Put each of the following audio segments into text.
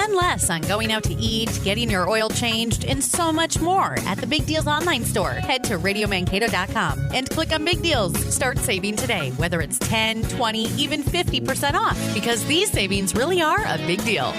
Spend less on going out to eat, getting your oil changed, and so much more at the Big Deals online store. Head to RadioMankato.com and click on Big Deals. Start saving today, whether it's 10, 20, even 50% off, because these savings really are a big deal.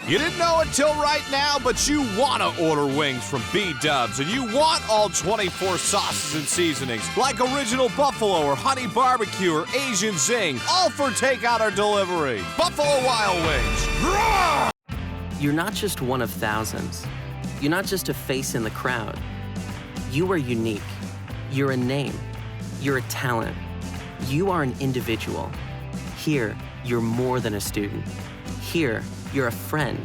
You didn't know until right now, but you want to order wings from B-Dubs, and you want all 24 sauces and seasonings, like original buffalo or honey barbecue or Asian zing, all for takeout or delivery. Buffalo Wild Wings. Roar! You're not just one of thousands. You're not just a face in the crowd. You are unique. You're a name. You're a talent. You are an individual. Here, you're more than a student. Here, you're a friend.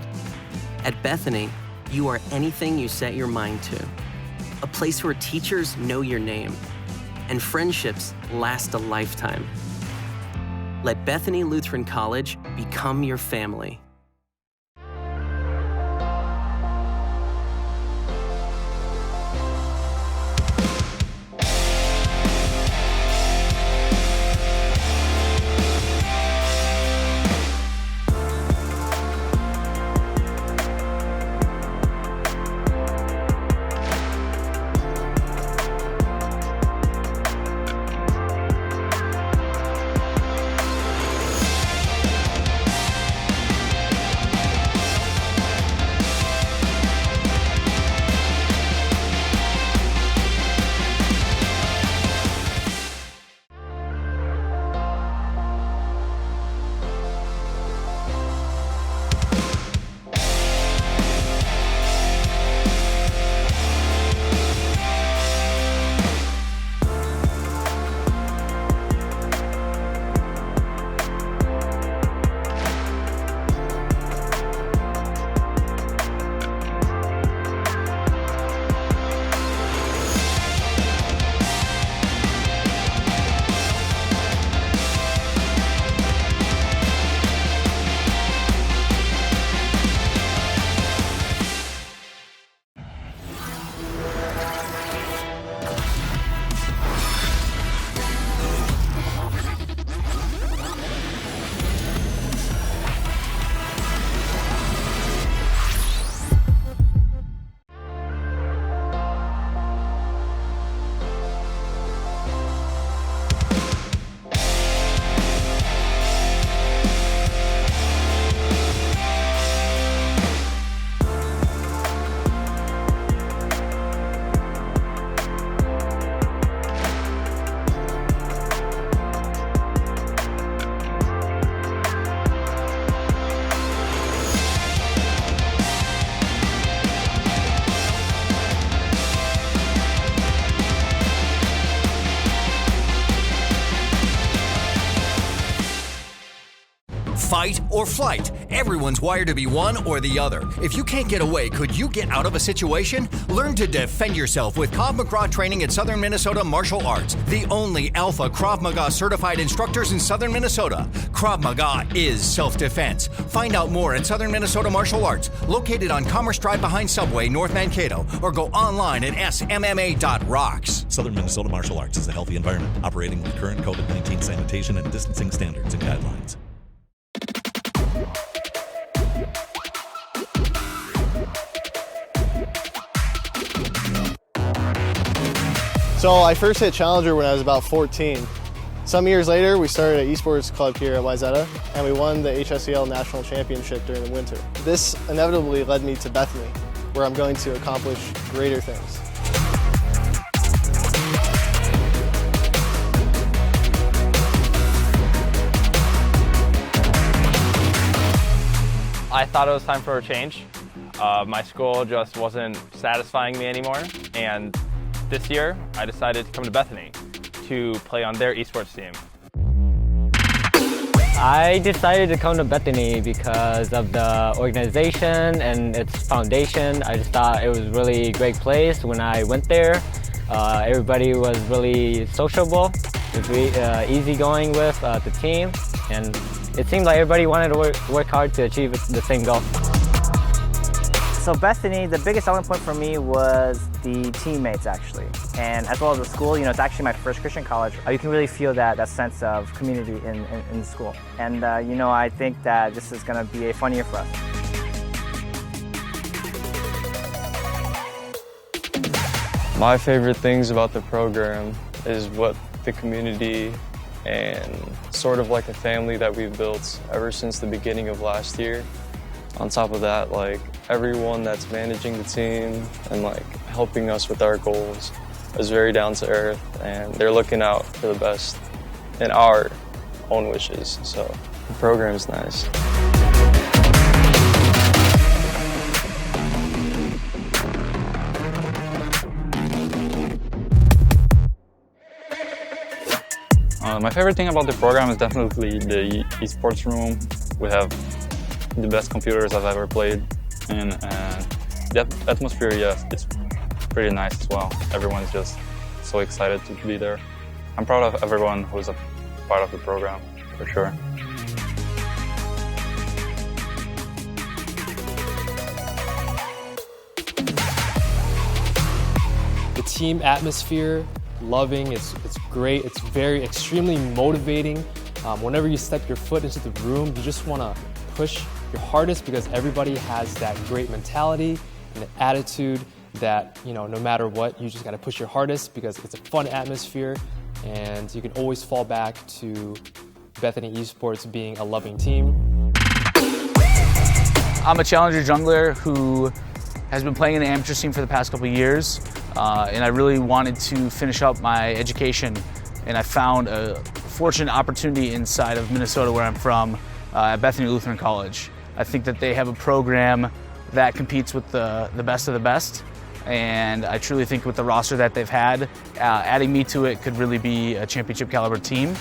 At Bethany, you are anything you set your mind to. A place where teachers know your name and friendships last a lifetime. Let Bethany Lutheran College become your family. fight, or flight. Everyone's wired to be one or the other. If you can't get away, could you get out of a situation? Learn to defend yourself with Krav Maga training at Southern Minnesota Martial Arts, the only alpha Krav Maga certified instructors in Southern Minnesota. Krav Maga is self-defense. Find out more at Southern Minnesota Martial Arts, located on Commerce Drive behind Subway, North Mankato, or go online at smma.rocks. Southern Minnesota Martial Arts is a healthy environment operating with current COVID-19 sanitation and distancing standards and guidelines. So I first hit Challenger when I was about 14. Some years later, we started an esports club here at Wayzata, and we won the HSCL National Championship during the winter. This inevitably led me to Bethany, where I'm going to accomplish greater things. I thought it was time for a change. My school just wasn't satisfying me anymore, and this year I decided to come to Bethany to play on their esports team. I decided to come to Bethany because of the organization and its foundation. I just thought it was a really great place. When I went there, everybody was really sociable, easygoing with the team, and it seemed like everybody wanted to work hard to achieve the same goal. So Bethany, the biggest selling point for me was the teammates actually, and as well as the school. You know, it's actually my first Christian college. You can really feel that sense of community in the school. And you know, I think that this is going to be a fun year for us. My favorite things about the program is what the community and sort of like a family that we've built ever since the beginning of last year. On top of that, like everyone that's managing the team and like helping us with our goals is very down to earth, and they're looking out for the best in our own wishes. So the program is nice. My favorite thing about the program is definitely the esports room. We have the best computers I've ever played, and the atmosphere, yes, it's pretty nice as well. Everyone's just so excited to be there. I'm proud of everyone who's a part of the program, for sure. The team atmosphere, loving, it's great, it's very extremely motivating. Whenever you step your foot into the room, you just want to push your hardest because everybody has that great mentality and the attitude that, you know, no matter what, you just got to push your hardest because it's a fun atmosphere, and you can always fall back to Bethany Esports being a loving team. I'm a challenger jungler who has been playing in the amateur scene for the past couple of years, and I really wanted to finish up my education, and I found a fortunate opportunity inside of Minnesota, where I'm from, at Bethany Lutheran College. I think that they have a program that competes with the best of the best, and I truly think with the roster that they've had, adding me to it could really be a championship caliber team.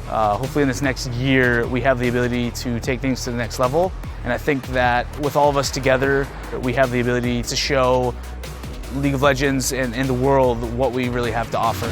Hopefully in this next year we have the ability to take things to the next level, and I think that with all of us together we have the ability to show League of Legends and the world what we really have to offer.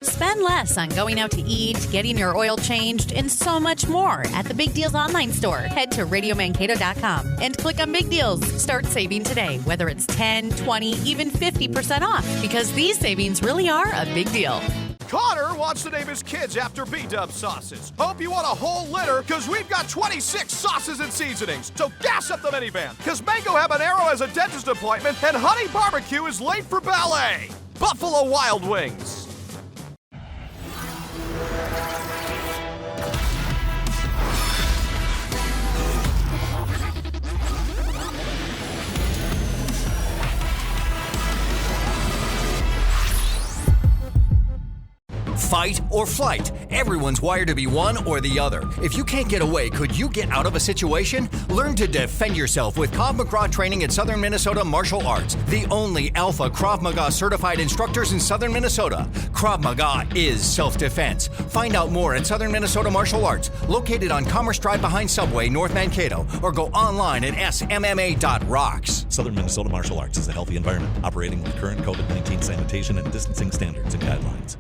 Spend less on going out to eat, getting your oil changed, and so much more at the Big Deals online store. Head to RadioMankato.com and click on Big Deals. Start saving today, whether it's 10, 20, even 50% off, because these savings really are a big deal. Connor wants to name his kids after B-Dub sauces. Hope you want a whole litter, because we've got 26 sauces and seasonings. So gas up the minivan, because Mango Habanero has a dentist appointment, and Honey Barbecue is late for ballet. Buffalo Wild Wings. fight, or flight. Everyone's wired to be one or the other. If you can't get away, could you get out of a situation? Learn to defend yourself with Krav Maga training at Southern Minnesota Martial Arts, the only alpha Krav Maga certified instructors in Southern Minnesota. Krav Maga is self-defense. Find out more at Southern Minnesota Martial Arts, located on Commerce Drive behind Subway, North Mankato, or go online at smma.rocks. Southern Minnesota Martial Arts is a healthy environment operating with current COVID-19 sanitation and distancing standards and guidelines.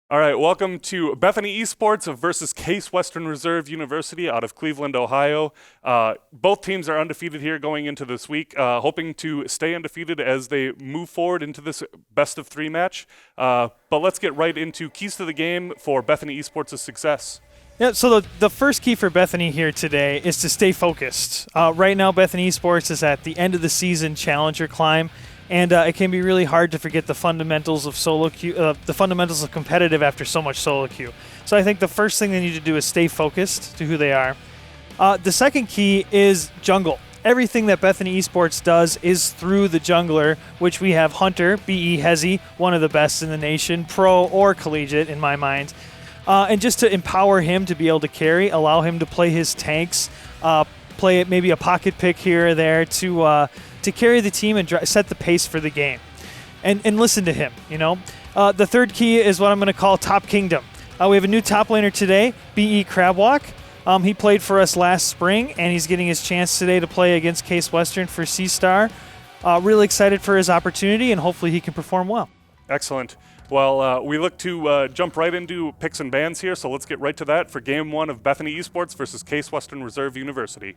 All right, welcome to Bethany Esports versus Case Western Reserve University out of Cleveland, Ohio. Both teams are undefeated here going into this week, hoping to stay undefeated as they move forward into this best-of-3 match. But let's get right into keys to the game for Bethany Esports' success. Yeah, so the first key for Bethany here today is to stay focused. Right now, Bethany Esports is at the end of the season challenger climb, and it can be really hard to forget the fundamentals of solo queue, the fundamentals of competitive after so much solo queue. So I think the first thing they need to do is stay focused to who they are. The second key is jungle. Everything that Bethany Esports does is through the jungler, which we have Hunter, B.E. Hezi, one of the best in the nation, pro or collegiate in my mind. And just to empower him to be able to carry, allow him to play his tanks, play maybe a pocket pick here or there to carry the team and set the pace for the game. And listen to him, you know. The third key is what I'm going to call Top Kingdom. We have a new top laner today, B.E. Crabwalk. He played for us last spring, and he's getting his chance today to play against Case Western for C-Star. Really excited for his opportunity, and hopefully he can perform well. Excellent. Well, we look to jump right into picks and bans here, so let's get right to that for Game 1 of Bethany Esports versus Case Western Reserve University.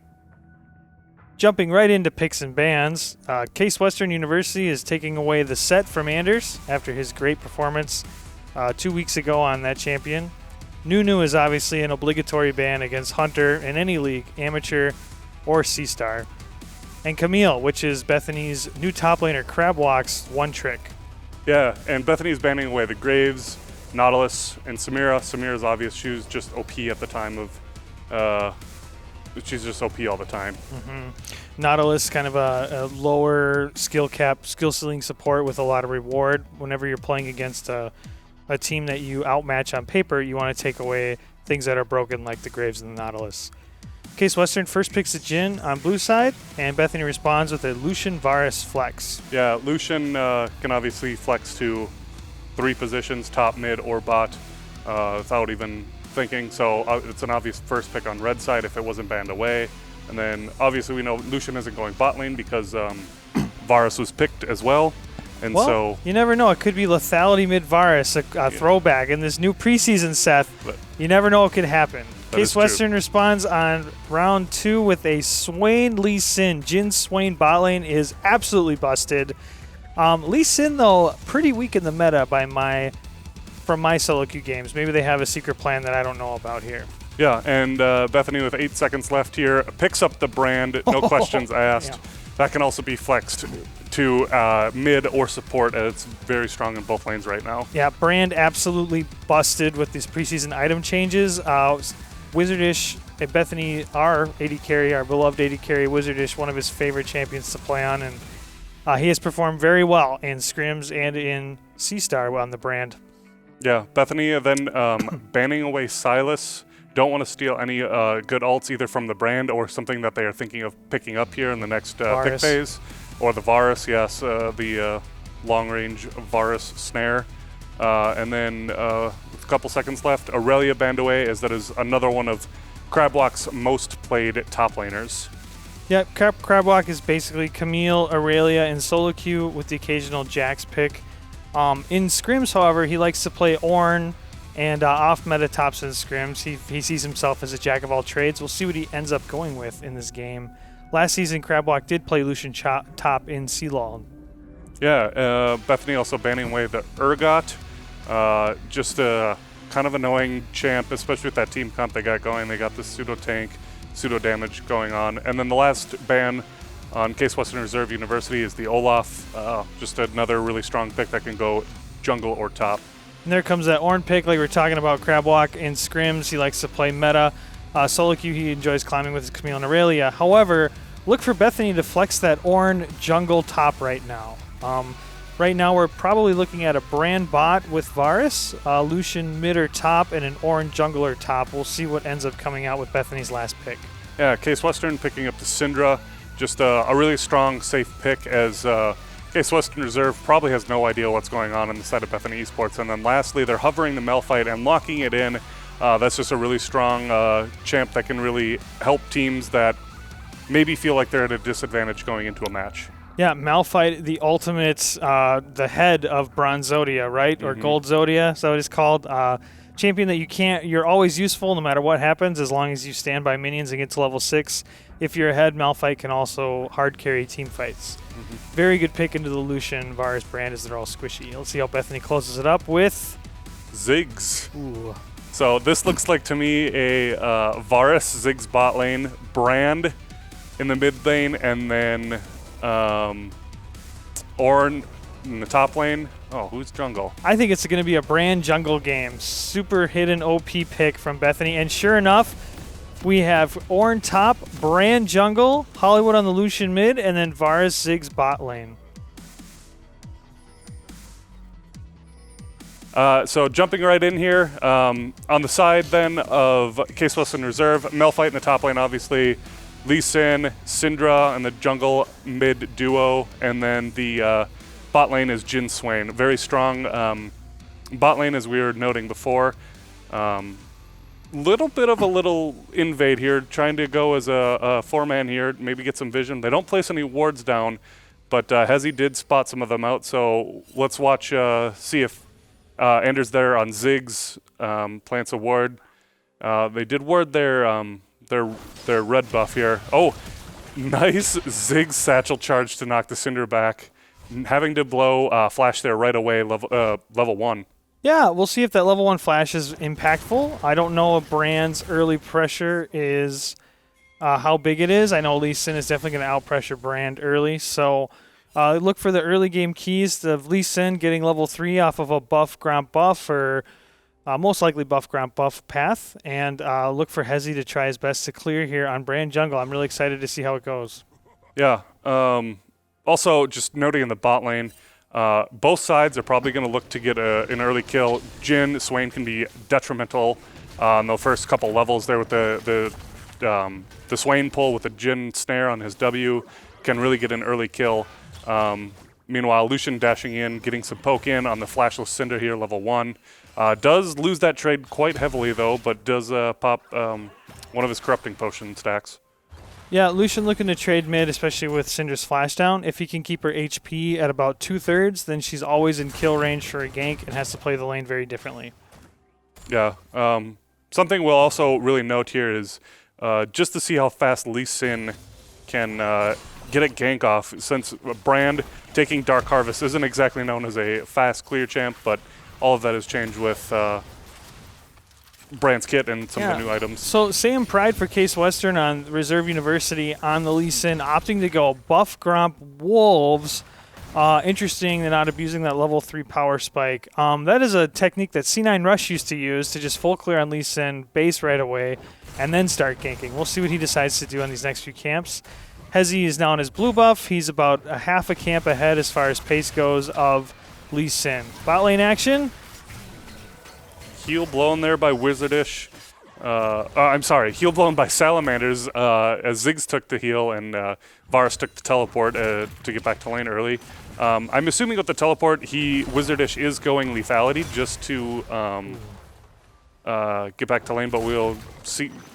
Jumping right into picks and bans, Case Western University is taking away the set from Anders after his great performance 2 weeks ago on that champion. Nunu is obviously an obligatory ban against Hunter in any league, amateur or C-Star. and Camille, which is Bethany's new top laner, Crabwalk's one trick. Yeah, and Bethany's banning away the Graves, Nautilus, and Samira. Samira's obvious. She was just OP at the time of... she's just OP all the time. Nautilus, kind of a lower skill cap, skill ceiling support with a lot of reward. Whenever you're playing against a team that you outmatch on paper, you want to take away things that are broken like the Graves and the Nautilus. Case Western first picks a Jhin on blue side, and Bethany responds with a Lucian Varus flex. Yeah, Lucian can obviously flex to 3 positions, top, mid, or bot, without even thinking. So it's an obvious first pick on red side if it wasn't banned away. And then obviously we know Lucian isn't going bot lane because Varus was picked as well. And well, so you never know. It could be lethality mid Varus, a throwback in this new preseason, Seth. You never know what could happen. Case Western responds on round 2 with a Swain Lee Sin. Jhin Swain bot lane is absolutely busted. Lee Sin, though, pretty weak in the meta from my solo queue games. Maybe they have a secret plan that I don't know about here. yeah, and Bethany with 8 seconds left here picks up the brand, no questions asked. Yeah. That can also be flexed to mid or support, as it's very strong in both lanes right now. Yeah, brand absolutely busted with these preseason item changes. Wizardish and Bethany, our AD carry, our beloved AD carry, Wizardish, one of his favorite champions to play on, and he has performed very well in scrims and in C-Star on the brand. Yeah, Bethany then banning away Silas. Don't want to steal any good ults either from the brand or something that they are thinking of picking up here in the next pick phase. Or the Varus, yes, the long-range Varus snare. And then with a couple seconds left, Aurelia banned away, as that is another one of Crabwalk's most played top laners. Yeah, Crabwalk is basically Camille, Aurelia, and solo queue with the occasional Jax pick. In scrims, however, he likes to play Ornn and off-meta tops in scrims. He sees himself as a jack of all trades. We'll see what he ends up going with in this game. Last season, Crabwalk did play Lucian top in C-Law. Yeah, Bethany also banning away the Urgot. Just a kind of annoying champ, especially with that team comp they got going. They got the pseudo-tank, pseudo-damage going on. And then the last ban on Case Western Reserve University is the Olaf. Just another really strong pick that can go jungle or top. And there comes that Ornn pick, like we were talking about. Crabwalk in scrims, he likes to play meta. Solo queue, he enjoys climbing with his Camille and Aurelia. However, look for Bethany to flex that Ornn jungle top right now. Right now, we're probably looking at a brand bot with Varus, Lucian mid or top, and an Ornn jungler top. We'll see what ends up coming out with Bethany's last pick. Yeah, Case Western picking up the Syndra. Just a really strong, safe pick, as Case Western Reserve probably has no idea what's going on the side of Bethany Esports. And then lastly, they're hovering the Malphite and locking it in. That's just a really strong champ that can really help teams that maybe feel like they're at a disadvantage going into a match. Yeah, Malphite, the ultimate, the head of Bronze Zodia, right? Or Gold Zodia, so it is called. Champion that you're always useful no matter what happens, as long as you stand by minions and get to level 6. If you're ahead, Malphite can also hard carry team fights. Very good pick into the Lucian Varus brand, as they're all squishy. Let's see how Bethany closes it up with Ziggs. Ooh. So this looks like to me a Varus Ziggs bot lane, brand in the mid lane, and then Ornn in the top lane. Oh, who's jungle? I think it's going to be a brand jungle game. Super hidden OP pick from Bethany. And sure enough, we have Ornn top, brand jungle, Hollywood on the Lucian mid, and then Varus Ziggs bot lane. So jumping right in here, on the side then of Case Western Reserve, Malphite in the top lane, obviously, Lee Sin, Syndra in the jungle mid duo, and then the bot lane is Jhin Swain. Very strong bot lane, as we were noting before. Little bit of a little invade here, trying to go as a 4-man here, maybe get some vision. They don't place any wards down, but Hezi did spot some of them out, so let's watch, see if Anders there on Ziggs plants a ward. They did ward their red buff here. Oh, nice Ziggs satchel charge to knock the Cinder back. Having to blow flash there right away, level 1. Yeah, we'll see if that level 1 flash is impactful. I don't know if Brand's early pressure is how big it is. I know Lee Sin is definitely going to out-pressure Brand early, so look for the early game keys of Lee Sin getting level 3 off of a buff, Gromp buff, or most likely buff, Gromp buff path, and look for Hezi to try his best to clear here on Brand Jungle. I'm really excited to see how it goes. Yeah. Also, just noting in the bot lane, both sides are probably going to look to get an early kill. Jhin, Swain can be detrimental on the first couple levels there with the Swain pull with the Jhin snare on his W can really get an early kill. Meanwhile, Lucian dashing in, getting some poke in on the flashless Cinder here, level 1. Does lose that trade quite heavily though, but does pop one of his corrupting potion stacks. Yeah, Lucian looking to trade mid, especially with Cinder's flashdown. If he can keep her HP at about 2/3, then she's always in kill range for a gank and has to play the lane very differently. Yeah. Something we'll also really note here is just to see how fast Lee Sin can get a gank off, since Brand taking Dark Harvest isn't exactly known as a fast clear champ, but all of that has changed with Brand's kit and some of the new items. So Sam Pride for Case Western on Reserve University on the Lee Sin, opting to go buff Gromp Wolves. Interesting, they're not abusing that level 3 power spike. That is a technique that C9 Rush used to use to just full clear on Lee Sin, base right away, and then start ganking. We'll see what he decides to do on these next few camps. Hezi is now on his blue buff. He's about a half a camp ahead as far as pace goes of Lee Sin. Bot lane action. Heal blown there by Wizardish. I'm sorry, heal blown by Salamanders as Ziggs took the heal and Varus took the teleport to get back to lane early. I'm assuming with the teleport, Wizardish is going lethality just to get back to lane, but we'll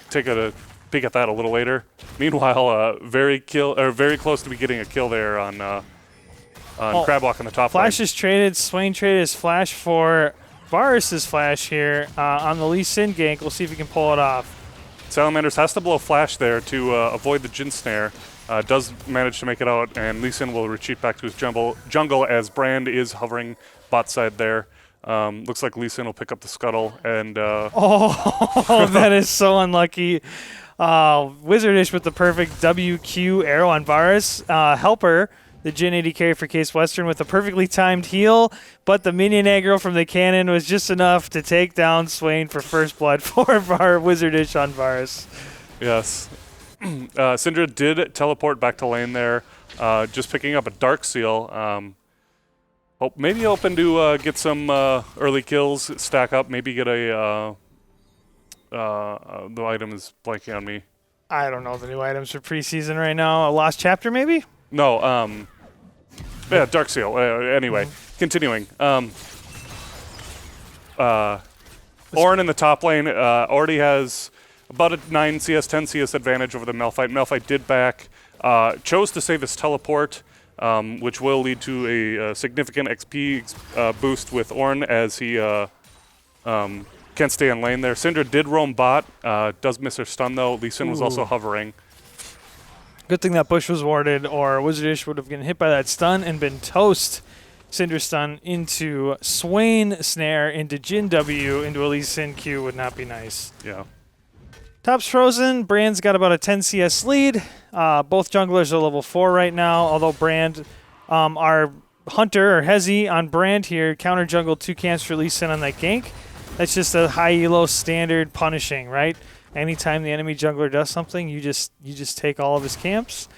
take a peek at that a little later. Meanwhile, very close to be getting a kill there on Crabwalk on the top Flash lane. is traded. Swain traded his flash for Varus's flash here on the Lee Sin gank. We'll see if he can pull it off. Salamanders has to blow flash there to avoid the Jhin snare. Does manage to make it out, and Lee Sin will retreat back to his jungle as Brand is hovering bot side there. Looks like Lee Sin will pick up the scuttle and oh, that is so unlucky. Wizardish with the perfect WQ arrow on Varus. Helper, the Jhin 80 carry for Case Western with a perfectly timed heal, but the minion aggro from the cannon was just enough to take down Swain for first blood for Wizardish on Varus. Yes. Syndra did teleport back to lane there, just picking up a Dark Seal. Maybe hoping to get some early kills, stack up, maybe get a... the item is blanking on me. I don't know the new items for preseason right now. A Lost Chapter, maybe? No, yeah, Dark Seal. Anyway, continuing. Orin in the top lane already has about a 9 CS, 10 CS advantage over the Malphite. Malphite did back, chose to save his teleport, which will lead to a significant XP boost with Orin as he can't stay in lane there. Syndra did roam bot, does miss her stun though. Lee Sin was also hovering. Good thing that bush was warded, or Wizardish would have been hit by that stun and been toast. Cinder stun into Swain snare, into Jhin W, into a Lee Sin Q would not be nice. Yeah. Top's frozen. Brand's got about a 10 CS lead. Both junglers are level 4 right now, although Brand, our Hunter or Hezi on Brand here, counter jungle 2 camps for Lee Sin on that gank. That's just a high elo standard punishing, right? Anytime the enemy jungler does something, you just take all of his camps.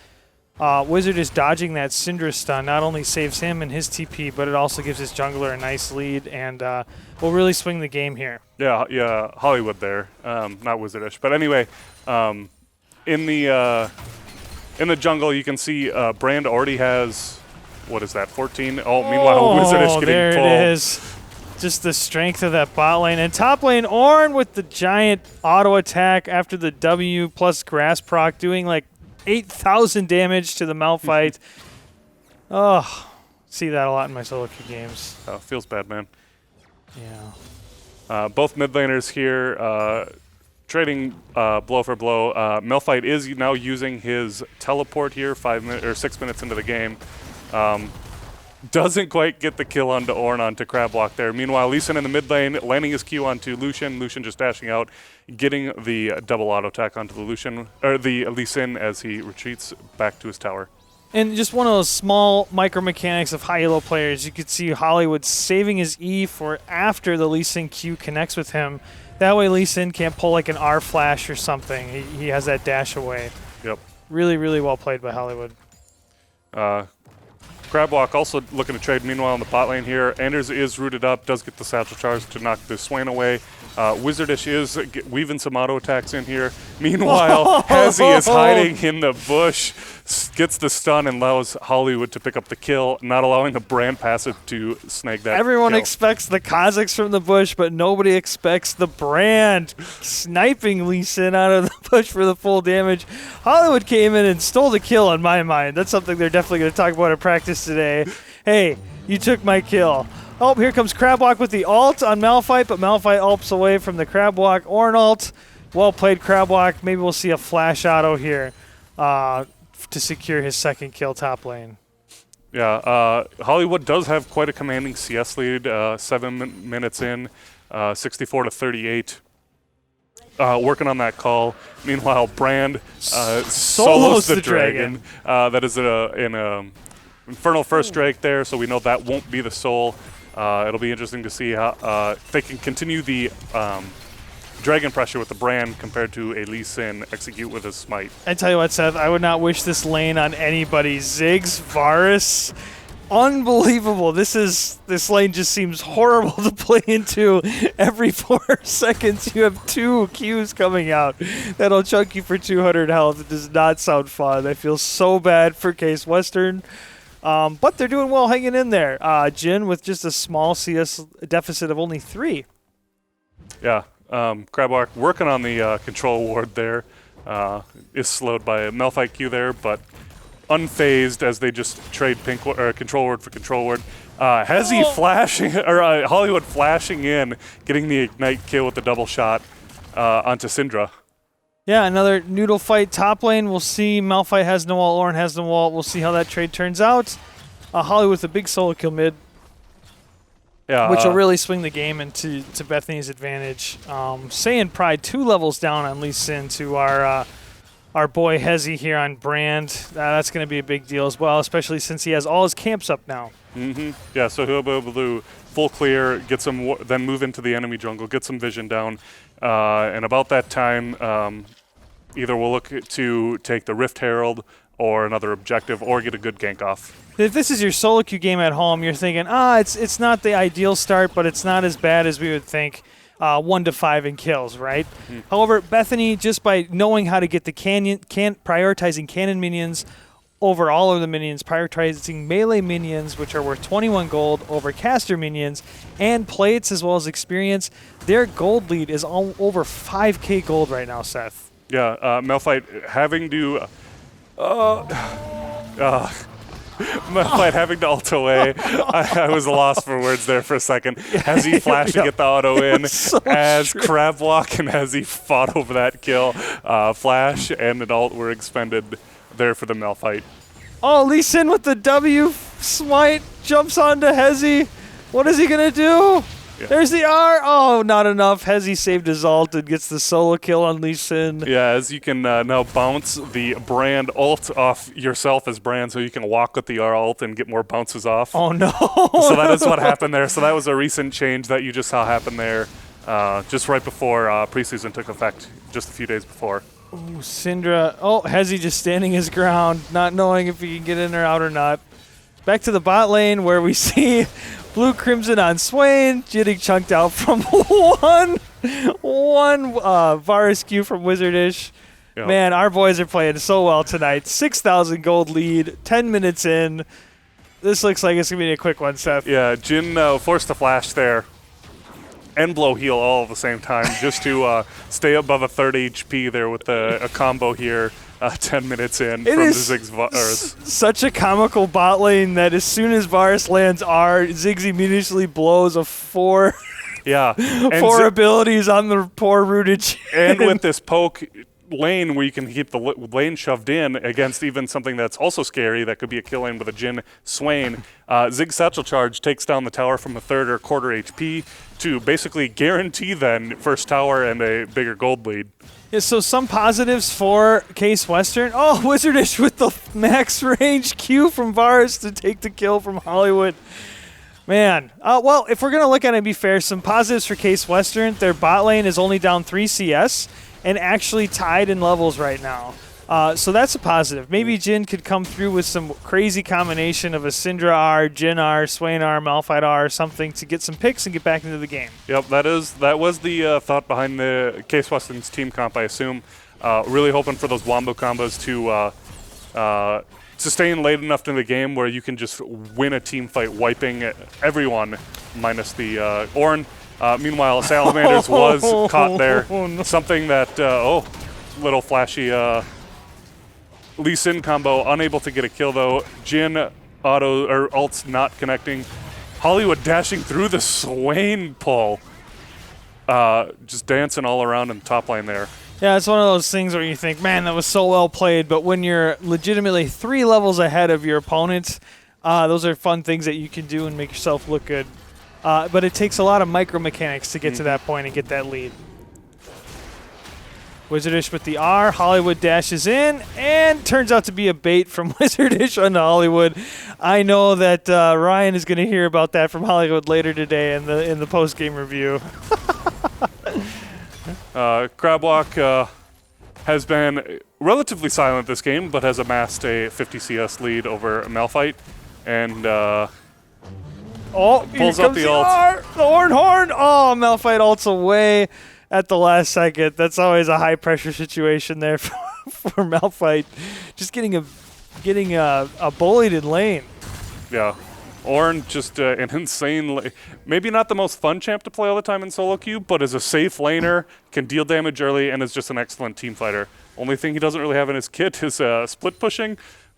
Wizard is dodging that Syndra stun. Not only saves him and his TP, but it also gives his jungler a nice lead and will really swing the game here. Yeah, Hollywood there, not Wizardish. But anyway, in the jungle, you can see Brand already has, what is that, 14? Oh, meanwhile, Wizardish getting full. There it is. Just the strength of that bot lane. And top lane, Ornn with the giant auto attack after the W plus grass proc, doing like 8,000 damage to the Malphite. Oh, see that a lot in my solo queue games. Feels bad, man. Yeah. Both mid laners here trading blow for blow. Malphite is now using his teleport here 6 minutes into the game. doesn't quite get the kill onto Orn onto Crab Walk there. Meanwhile, Lee Sin in the mid lane, landing his Q onto Lucian. Lucian just dashing out, getting the double auto attack onto the Lucian, or the Lee Sin as he retreats back to his tower. And just one of those small micro mechanics of high elo players. You could see Hollywood saving his E for after the Lee Sin Q connects with him. That way Lee Sin can't pull like an R flash or something. He has that dash away. Yep. Really, really well played by Hollywood. Crabwalk also looking to trade. Meanwhile, in the bot lane here, Anders is rooted up, does get the satchel charge to knock the Swain away. Wizardish is weaving some auto attacks in here. Meanwhile, Hezzy is hiding in the bush, gets the stun and allows Hollywood to pick up the kill, not allowing the brand passive to snag that Everyone kill. expects the Kazakhs from the bush, but nobody expects the brand sniping Lee Sin out of the bush for the full damage. Hollywood came in and stole the kill in my mind. That's something they're definitely going to talk about in practice today. Hey, you took my kill. Oh, here comes Crabwalk with the ult on Malphite, but Malphite ults away from the Crabwalk Orn ult. Well played, Crabwalk. Maybe we'll see a flash auto here to secure his second kill top lane. Yeah, Hollywood does have quite a commanding CS lead, 7 minutes in, 64-38. Working on that call. Meanwhile, Brand solos the dragon. That is an Infernal First Drake there, so we know that won't be the soul. It'll be interesting to see how they can continue the dragon pressure with the Brand compared to a Lee Sin execute with his smite. I tell you what, Seth, I would not wish this lane on anybody. Ziggs, Varus, unbelievable. This lane just seems horrible to play into. Every 4 seconds you have 2 Qs coming out that'll chunk you for 200 health. It does not sound fun. I feel so bad for Case Western. But they're doing well hanging in there. Jin with just a small CS deficit of only 3. Yeah, Crabwalk working on the control ward there. Is slowed by a Malphite Q there, but unfazed as they just trade control ward for control ward. Hezzy flashing, or Hollywood flashing in, getting the ignite kill with the double shot onto Syndra. Yeah, another noodle fight top lane. We'll see. Malphite has no ult, Ornn has no ult. We'll see how that trade turns out. Hollywood with a big solo kill mid, which will really swing the game into Bethany's advantage. Saiyan Pride 2 levels down on Lee Sin to our boy Hezzy here on Brand. That's going to be a big deal as well, especially since he has all his camps up now. Yeah, so he'll be able to full clear, get some, then move into the enemy jungle, get some vision down. And about that time, either we'll look to take the Rift Herald or another objective, or get a good gank off. If this is your solo queue game at home, you're thinking, it's not the ideal start, but it's not as bad as we would think. 1 to 5 in kills, right? However, Bethany, just by knowing how to get the prioritizing cannon minions over all of the minions, prioritizing melee minions, which are worth 21 gold, over caster minions, and plates as well as experience, their gold lead is over 5k gold right now, Seth. Yeah, Malphite having to... Malphite having to ult away. I was lost for words there for a second. As he flashed to get the auto in, so as Crabwalk and as he fought over that kill, flash and an ult were expended there for the Malphite. Oh, Lee Sin with the W smite jumps onto Hezzy. What is he going to do? Yeah. There's the R. Oh, not enough. Hezzy saved his ult and gets the solo kill on Lee Sin. Yeah, as you can now bounce the Brand ult off yourself as Brand, so you can walk with the R ult and get more bounces off. Oh, no. So that is what happened there. So that was a recent change that you just saw happen there just right before preseason took effect, just a few days before. Ooh, Syndra. Oh, Hezzy just standing his ground, not knowing if he can get in or out or not. Back to the bot lane where we see Blue Crimson on Swain, getting chunked out from one Varus Q from Wizardish. Yep. Man, our boys are playing so well tonight. 6,000 gold lead, 10 minutes in. This looks like it's going to be a quick one, Seth. Yeah, Jin forced a flash there and blow heal all at the same time just to stay above a 30 HP there with a combo here. 10 minutes in from the Ziggs Varus. Such a comical bot lane that as soon as Varus lands R, Ziggs immediately blows a 4 abilities on the poor rooted Jhin. And with this poke, lane where you can keep the lane shoved in against even something that's also scary that could be a kill lane with a Jin Swain. Zig Satchel Charge takes down the tower from a third or quarter HP to basically guarantee then first tower and a bigger gold lead. Yeah, so some positives for Case Western. Oh, Wizardish with the max range Q from Varus to take the kill from Hollywood. Man, well, if we're going to look at it and be fair, some positives for Case Western. Their bot lane is only down 3 CS and actually tied in levels right now. So that's a positive. Maybe Jin could come through with some crazy combination of a Syndra R, Jin R, Swain R, Malphite R, or something to get some picks and get back into the game. Yep, that was the thought behind the Case Western's team comp, I assume. Really hoping for those wombo combos to sustain late enough in the game where you can just win a team fight, wiping everyone minus the Ornn. Meanwhile, Salamanders was caught there. Something that, little flashy Lee Sin combo, unable to get a kill though. Jin ult's not connecting. Hollywood dashing through the Swain pull. Just dancing all around in the top lane there. Yeah, it's one of those things where you think, man, that was so well played, but when you're legitimately 3 levels ahead of your opponent, those are fun things that you can do and make yourself look good. But it takes a lot of micro mechanics to get to that point and get that lead. Wizardish with the R. Hollywood dashes in and turns out to be a bait from Wizardish onto Hollywood. I know that Ryan is going to hear about that from Hollywood later today in the post-game review. Crabwalk has been relatively silent this game, but has amassed a 50 CS lead over Malphite. And pulls up the ult. The Horn! Oh, Malphite ults away at the last second. That's always a high-pressure situation there for Malphite. Just getting a bullied in lane. Yeah. Ornn, just an insane, maybe not the most fun champ to play all the time in solo queue, but is a safe laner, can deal damage early, and is just an excellent team fighter. Only thing he doesn't really have in his kit is split pushing,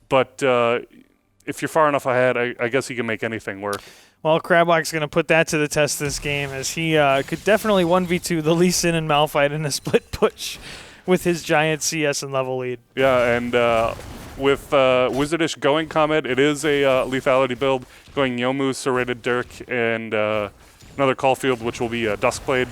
but if you're far enough ahead, I guess he can make anything work. Well, Crabwalk's going to put that to the test this game, as he could definitely 1v2 the Lee Sin and Malphite in a split push with his giant CS and level lead. Yeah, and with Wizardish going Comet, it is a lethality build, going Yomu, Serrated Dirk, and another Caulfield, which will be Duskblade.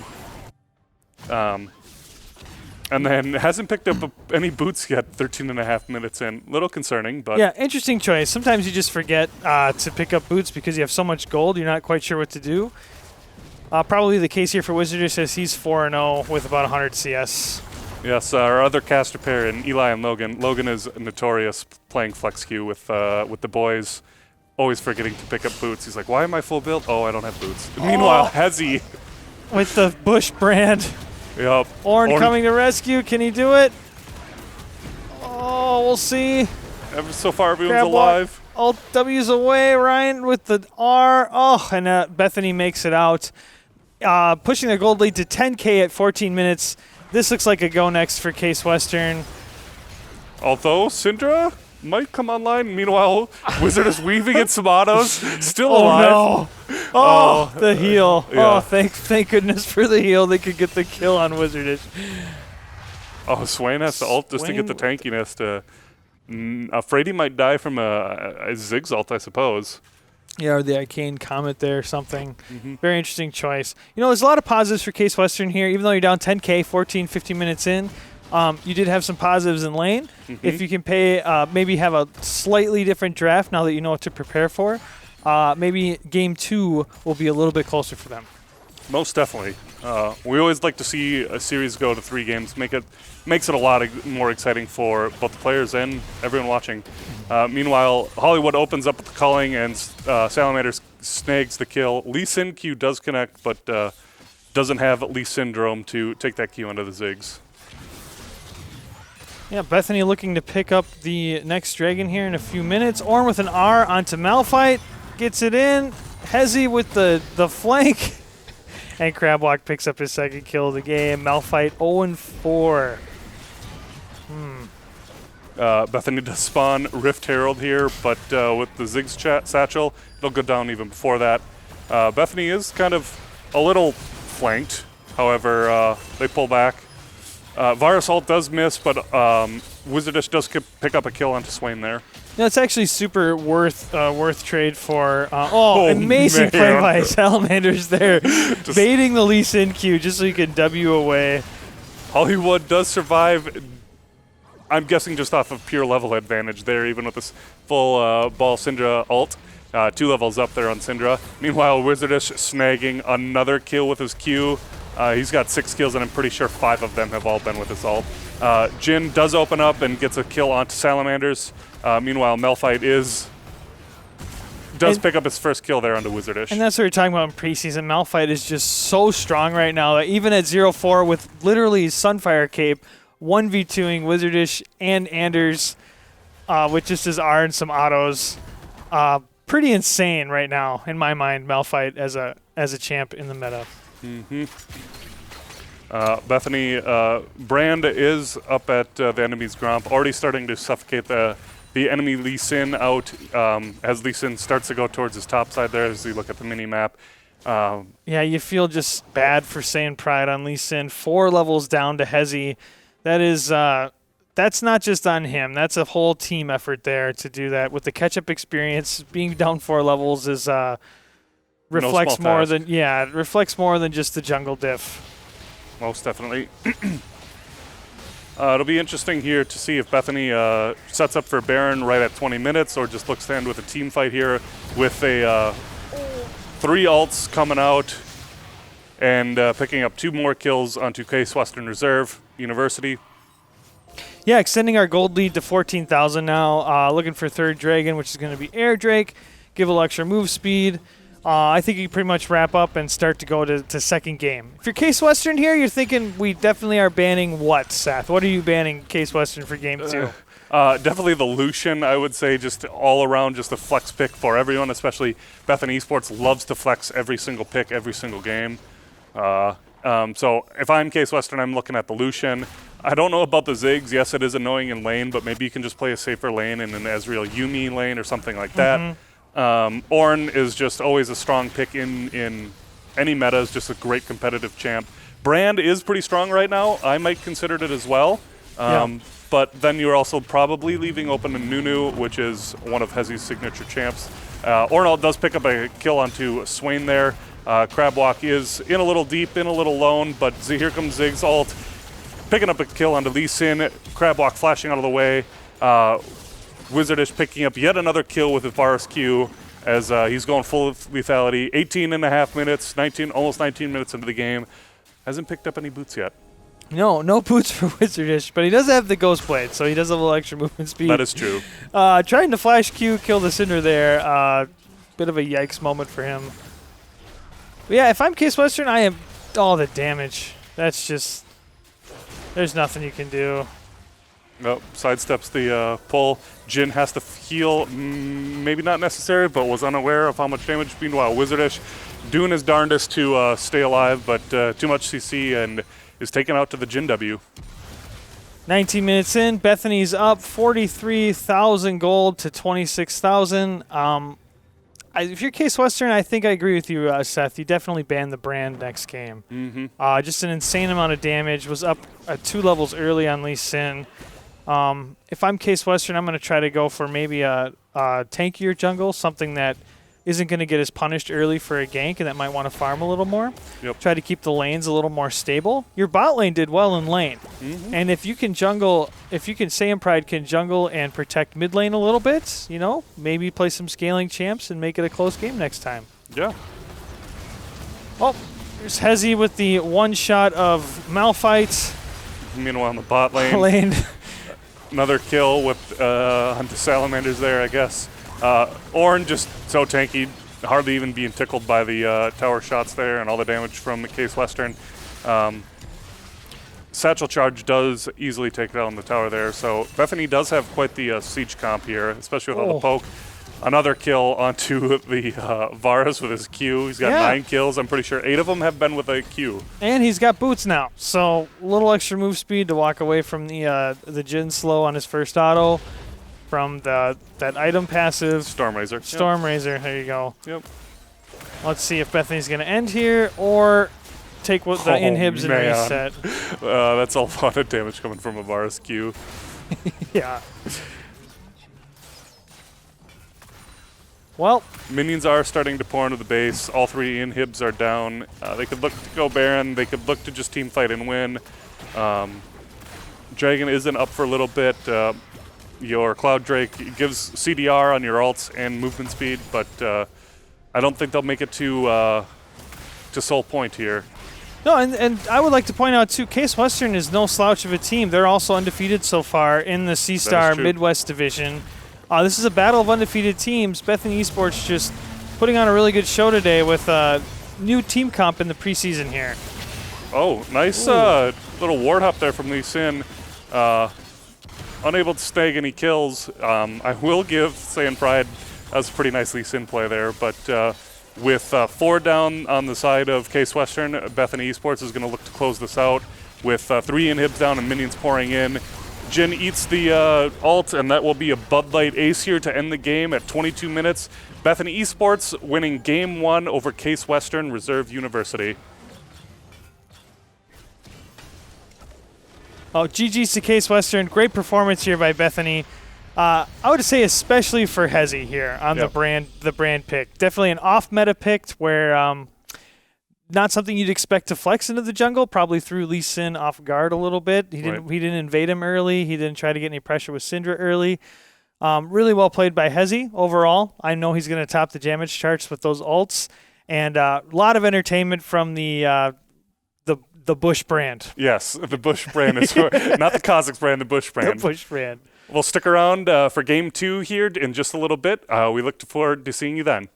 And then hasn't picked up any boots yet, 13.5 minutes in. Little concerning, but... Yeah, interesting choice. Sometimes you just forget to pick up boots because you have so much gold, you're not quite sure what to do. Probably the case here for Wizardish is he's 4-0 with about 100 CS. Yes, our other caster pair in Eli and Logan. Logan is notorious playing flex queue with the boys, always forgetting to pick up boots. He's like, why am I full build? Oh, I don't have boots. Meanwhile, Hezi... with the Bush brand... Yep. Ornn coming to rescue. Can he do it? Oh, we'll see. So far, everyone's alive. Alt W's away. Ryan with the R. Oh, and Bethany makes it out. Pushing their gold lead to 10K at 14 minutes. This looks like a go next for Case Western. Although Syndra might come online. Meanwhile, Wizard is weaving in some autos. Still alive. No. Oh, the heal. Yeah. Oh, thank goodness for the heal. They could get the kill on Wizardish. Oh, Swain has to ult just to get the tankiness to... afraid he might die from a Ziggs ult, I suppose. Yeah, or the Arcane Comet there or something. Very interesting choice. You know, there's a lot of positives for Case Western here. Even though you're down 10K, 14, 15 minutes in, you did have some positives in lane. If you can maybe have a slightly different draft now that you know what to prepare for, maybe Game 2 will be a little bit closer for them. Most definitely. We always like to see a series go to 3 games. Makes it a lot more exciting for both the players and everyone watching. Meanwhile, Hollywood opens up with the culling and Salamander snags the kill. Lee Sin Q does connect, but doesn't have Lee Syndrome to take that Q under the Ziggs. Yeah, Bethany looking to pick up the next dragon here in a few minutes. Ornn with an R onto Malphite. Gets it in. Hezi with the flank. And Crabwalk picks up his second kill of the game. Malphite 0-4. Bethany does spawn Rift Herald here, but with the Ziggs satchel, it'll go down even before that. Bethany is kind of a little flanked. However, they pull back. Virus ult does miss, but Wizardish does pick up a kill onto Swain there. No, it's actually super worth trade for. Amazing play by Salamanders there, baiting the Lee Sin Q just so you can W away. Hollywood does survive. I'm guessing just off of pure level advantage there, even with this full ball Syndra ult. 2 levels up there on Syndra. Meanwhile, Wizardish snagging another kill with his Q. He's got 6 kills, and I'm pretty sure 5 of them have all been with his ult. Jin does open up and gets a kill onto Salamanders. Meanwhile, Malphite does pick up his first kill there onto Wizardish. And that's what we were talking about in preseason. Malphite is just so strong right now that even at 0-4 with literally Sunfire Cape, 1v2ing Wizardish and Anders with just his R and some autos. Pretty insane right now, in my mind, Malphite as a champ in the meta. Bethany, Brand is up at the enemy's Gromp, already starting to suffocate the enemy Lee Sin out as Lee Sin starts to go towards his top side there as you look at the mini-map. Yeah, you feel just bad for saying Pride on Lee Sin. 4 levels down to Hezi. That is, that's not just on him. That's a whole team effort there to do that. With the catch-up experience, being down 4 levels is reflects more than just the jungle diff. Most definitely. It'll be interesting here to see if Bethany sets up for Baron right at 20 minutes or just looks to end with a team fight here with a 3 ults coming out and picking up 2 more kills onto Case Western Reserve University. Yeah, extending our gold lead to 14,000 now. Looking for 3rd Dragon, which is going to be Air Drake. Give a little extra move speed. I think you can pretty much wrap up and start to go to second game. If you're Case Western here, you're thinking we definitely are banning what, Seth? What are you banning Case Western for game 2? Definitely the Lucian, I would say, just all around, just a flex pick for everyone, especially Bethany Esports loves to flex every single pick, every single game. So if I'm Case Western, I'm looking at the Lucian. I don't know about the Ziggs. Yes, it is annoying in lane, but maybe you can just play a safer lane in an Ezreal Yuumi lane or something like that. Ornn is just always a strong pick in any meta, is just a great competitive champ. Brand is pretty strong right now. I might consider it as well. But then you're also probably leaving open a Nunu, which is one of Hezi's signature champs. Ornn does pick up a kill onto Swain there. Crabwalk is in a little deep, in a little lone, but here comes Ziggs ult, picking up a kill onto Lee Sin. Crabwalk flashing out of the way. Wizardish picking up yet another kill with the Varus Q as he's going full lethality. 18.5 minutes, almost 19 minutes into the game. Hasn't picked up any boots yet. No boots for Wizardish, but he does have the Ghost Blade, so he does have a little extra movement speed. That is true. Trying to flash Q, kill the Cinder there. Bit of a yikes moment for him. But yeah, if I'm Case Western, I am all the damage. That's just, there's nothing you can do. Nope, sidesteps the pull. Jin has to heal, maybe not necessary, but was unaware of how much damage. Meanwhile, Wizardish doing his darndest to stay alive, but too much CC and is taken out to the Jin W. 19 minutes in, Bethany's up 43,000 gold to 26,000. If you're Case Western, I think I agree with you, Seth. You definitely ban the Brand next game. Just an insane amount of damage. Was up 2 levels early on Lee Sin. If I'm Case Western, I'm going to try to go for maybe a tankier jungle, something that isn't going to get as punished early for a gank and that might want to farm a little more. Try to keep the lanes a little more stable. Your bot lane did well in lane. And if you can jungle, Saiyan Pride can jungle and protect mid lane a little bit, you know, maybe play some scaling champs and make it a close game next time. Yeah. Oh, there's Hezi with the one shot of Malphite. Meanwhile, on the bot lane. Another kill with onto Salamanders there, I guess. Ornn just so tanky, hardly even being tickled by the tower shots there and all the damage from Case Western. Satchel Charge does easily take down the tower there, so Bethany does have quite the siege comp here, especially with all the poke. Another kill onto the Varus with his Q. He's got 9 kills. I'm pretty sure 8 of them have been with a Q. And he's got boots now, so a little extra move speed to walk away from the Jin slow on his first auto. From that item passive. Stormrazor. Stormrazor, there you go. Yep. Let's see if Bethany's going to end here or take the inhibs and reset. That's a lot of damage coming from a Varus Q. Yeah. Well, minions are starting to pour into the base. All 3 inhibs are down. They could look to go Baron. They could look to just team fight and win. Dragon isn't up for a little bit. Your Cloud Drake gives CDR on your ults and movement speed, but I don't think they'll make it to Soul Point here. No, and I would like to point out, too, Case Western is no slouch of a team. They're also undefeated so far in the C-Star Midwest Division. This is a battle of undefeated teams. Bethany Esports just putting on a really good show today with a new team comp in the preseason here. Oh, nice little ward hop there from Lee Sin. Unable to snag any kills. I will give Saiyan Pride, that was a pretty nice Lee Sin play there, but with 4 down on the side of Case Western, Bethany Esports is going to look to close this out with 3 inhibs down and minions pouring in. Jin eats the ult, and that will be a Bud Light ace here to end the game at 22 minutes. Bethany Esports winning Game 1 over Case Western Reserve University. Oh, GG's to Case Western. Great performance here by Bethany. I would say especially for Hezi here on the brand pick. Definitely an off-meta pick where not something you'd expect to flex into the jungle. Probably threw Lee Sin off guard a little bit. He didn't invade him early. He didn't try to get any pressure with Syndra early. Really well played by Hezi overall. I know he's going to top the damage charts with those ults. And a lot of entertainment from the Bush brand. Yes, the Bush brand is not the Kha'Zix brand, the Bush brand. The Bush brand. We'll stick around for Game 2 here in just a little bit. We look forward to seeing you then.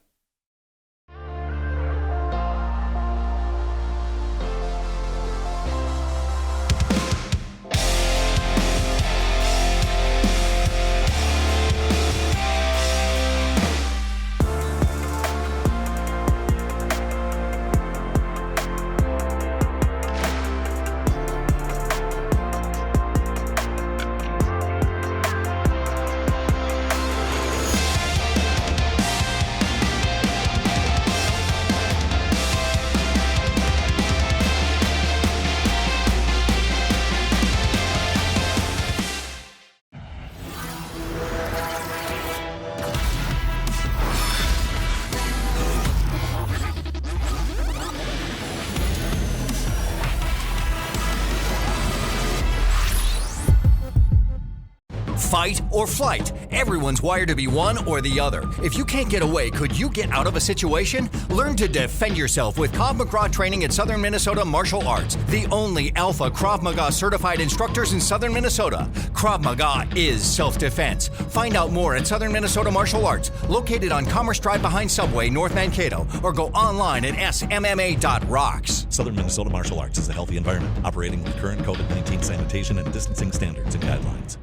Fight or flight. Everyone's wired to be one or the other. If you can't get away, could you get out of a situation? Learn to defend yourself with Krav Maga training at Southern Minnesota Martial Arts, the only alpha Krav Maga certified instructors in Southern Minnesota. Krav Maga is self-defense. Find out more at Southern Minnesota Martial Arts, located on Commerce Drive behind Subway, North Mankato, or go online at smma.rocks. Southern Minnesota Martial Arts is a healthy environment, operating with current COVID-19 sanitation and distancing standards and guidelines.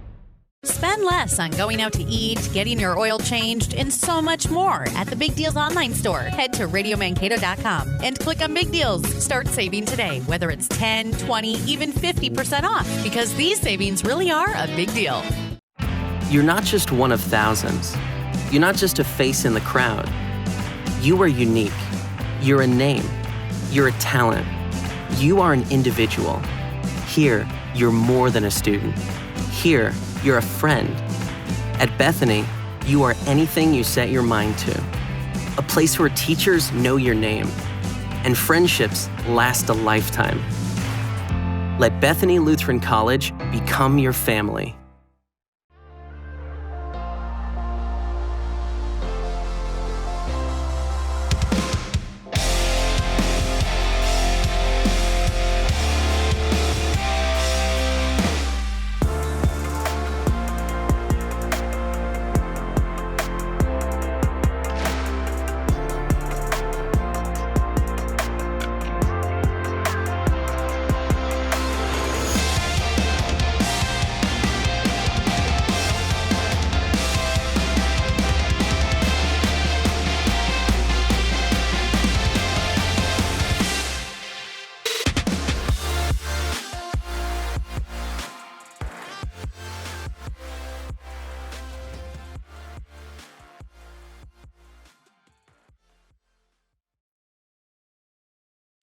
Spend less on going out to eat, getting your oil changed, and so much more at the Big Deals online store. Head to RadioMankato.com and click on Big Deals. Start saving today, whether it's 10, 20, even 50% off, because these savings really are a big deal. You're not just one of thousands. You're not just a face in the crowd. You are unique. You're a name. You're a talent. You are an individual. Here, you're more than a student. Here, you're a friend. At Bethany, you are anything you set your mind to. A place where teachers know your name and friendships last a lifetime. Let Bethany Lutheran College become your family.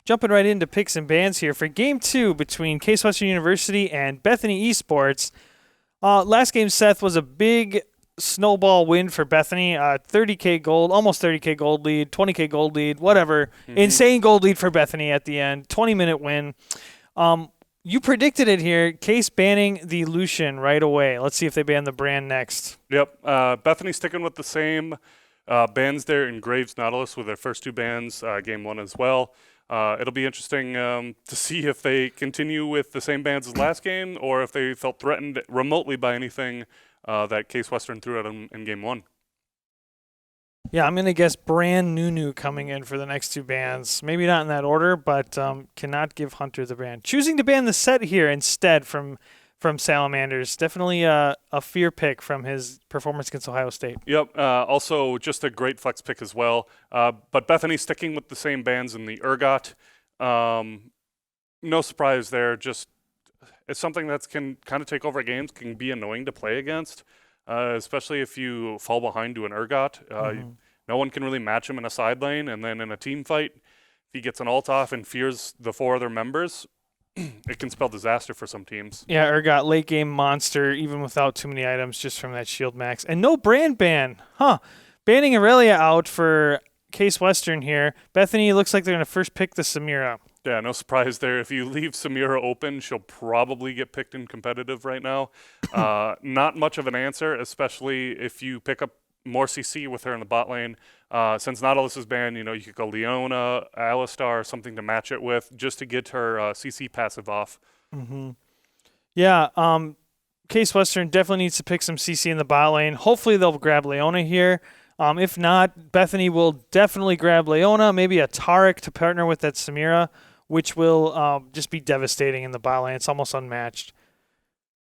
jumping right into picks and bans here for Game 2 between Case Western University and Bethany Esports. Last game, Seth, was a big snowball win for Bethany. 30K gold, almost 30K gold lead, 20K gold lead, whatever. Insane gold lead for Bethany at the end. 20-minute win. You predicted it here. Case banning the Lucian right away. Let's see if they ban the brand next. Yep. Bethany sticking with the same bans there in Graves Nautilus with their first 2 bans, game 1 as well. It'll be interesting to see if they continue with the same bans as last game or if they felt threatened remotely by anything that Case Western threw at them in game 1. Yeah, I'm going to guess Brand Nunu coming in for the next 2 bans. Maybe not in that order, but cannot give Hunter the ban. Choosing to ban the set here instead from Salamanders. Definitely a fear pick from his performance against Ohio State. Yep. Also, just a great flex pick as well. But Bethany sticking with the same bans in the Ergot. No surprise there. Just it's something that can kind of take over games, can be annoying to play against. Especially if you fall behind to an Ergot. No one can really match him in a side lane, and then in a team fight, if he gets an ult off and fears the 4 other members, it can spell disaster for some teams. Yeah, Ergot, late game monster, even without too many items, just from that shield max. And no brand ban. Banning Aurelia out for Case Western here. Bethany looks like they're going to first pick the Samira. Yeah, no surprise there. If you leave Samira open, she'll probably get picked in competitive right now. Not much of an answer, especially if you pick up more CC with her in the bot lane. Since Nautilus is banned, you could go Leona, Alistar, something to match it with, just to get her CC passive off. Yeah, Case Western definitely needs to pick some CC in the bot lane. Hopefully they'll grab Leona here. If not, Bethany will definitely grab Leona, maybe a Taric to partner with that Samira, which will just be devastating in the bot lane. It's almost unmatched.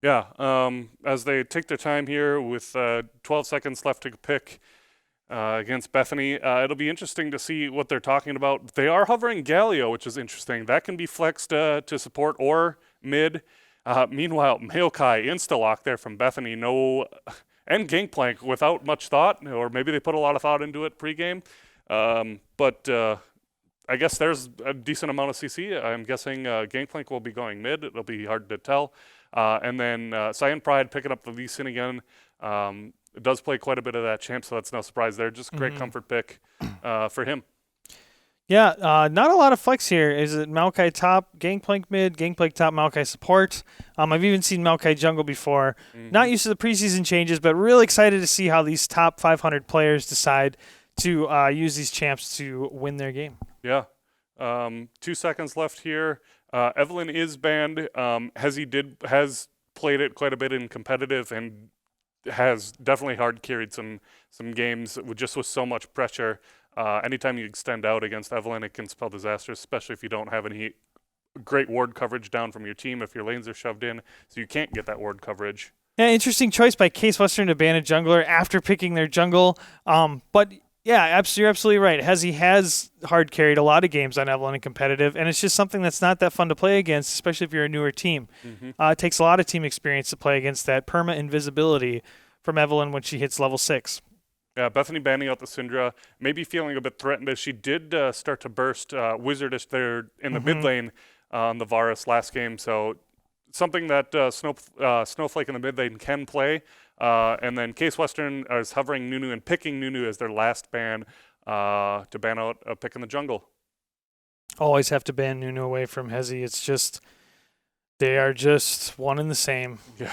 Yeah, as they take their time here with 12 seconds left to pick against Bethany, it'll be interesting to see what they're talking about. They are hovering Galio, which is interesting. That can be flexed to support or mid. Meanwhile, Maokai insta-lock there from Bethany. And Gangplank without much thought, or maybe they put a lot of thought into it pregame. But I guess there's a decent amount of CC. I'm guessing Gangplank will be going mid. It'll be hard to tell. And then Cyan Pride picking up the Lee Sin again. It does play quite a bit of that champ, so that's no surprise there. Just a great comfort pick for him. Yeah, not a lot of flex here. Is it Maokai top, Gangplank mid, Gangplank top, Maokai support? I've even seen Maokai jungle before. Not used to the preseason changes, but really excited to see how these top 500 players decide to use these champs to win their game. Yeah. 2 seconds left here. Evelyn is banned. Has played it quite a bit in competitive and has definitely hard carried some games with so much pressure. Anytime you extend out against Evelyn, it can spell disaster, especially if you don't have any great ward coverage down from your team, if your lanes are shoved in, so you can't get that ward coverage. Yeah, interesting choice by Case Western to ban a jungler after picking their jungle. But yeah, you're absolutely right. Hezi has hard carried a lot of games on Evelyn in competitive, and it's just something that's not that fun to play against, especially if you're a newer team. It takes a lot of team experience to play against that perma invisibility from Evelyn when she hits level 6. Yeah, Bethany banning out the Syndra, maybe feeling a bit threatened as she did start to burst Wizardish there in the mid lane on the Varus last game. So something that Snowflake in the mid lane can play. And then Case Western is hovering Nunu and picking Nunu as their last ban to ban out a pick in the jungle. Always have to ban Nunu away from Hezi. It's just... They are just one and the same. Yeah.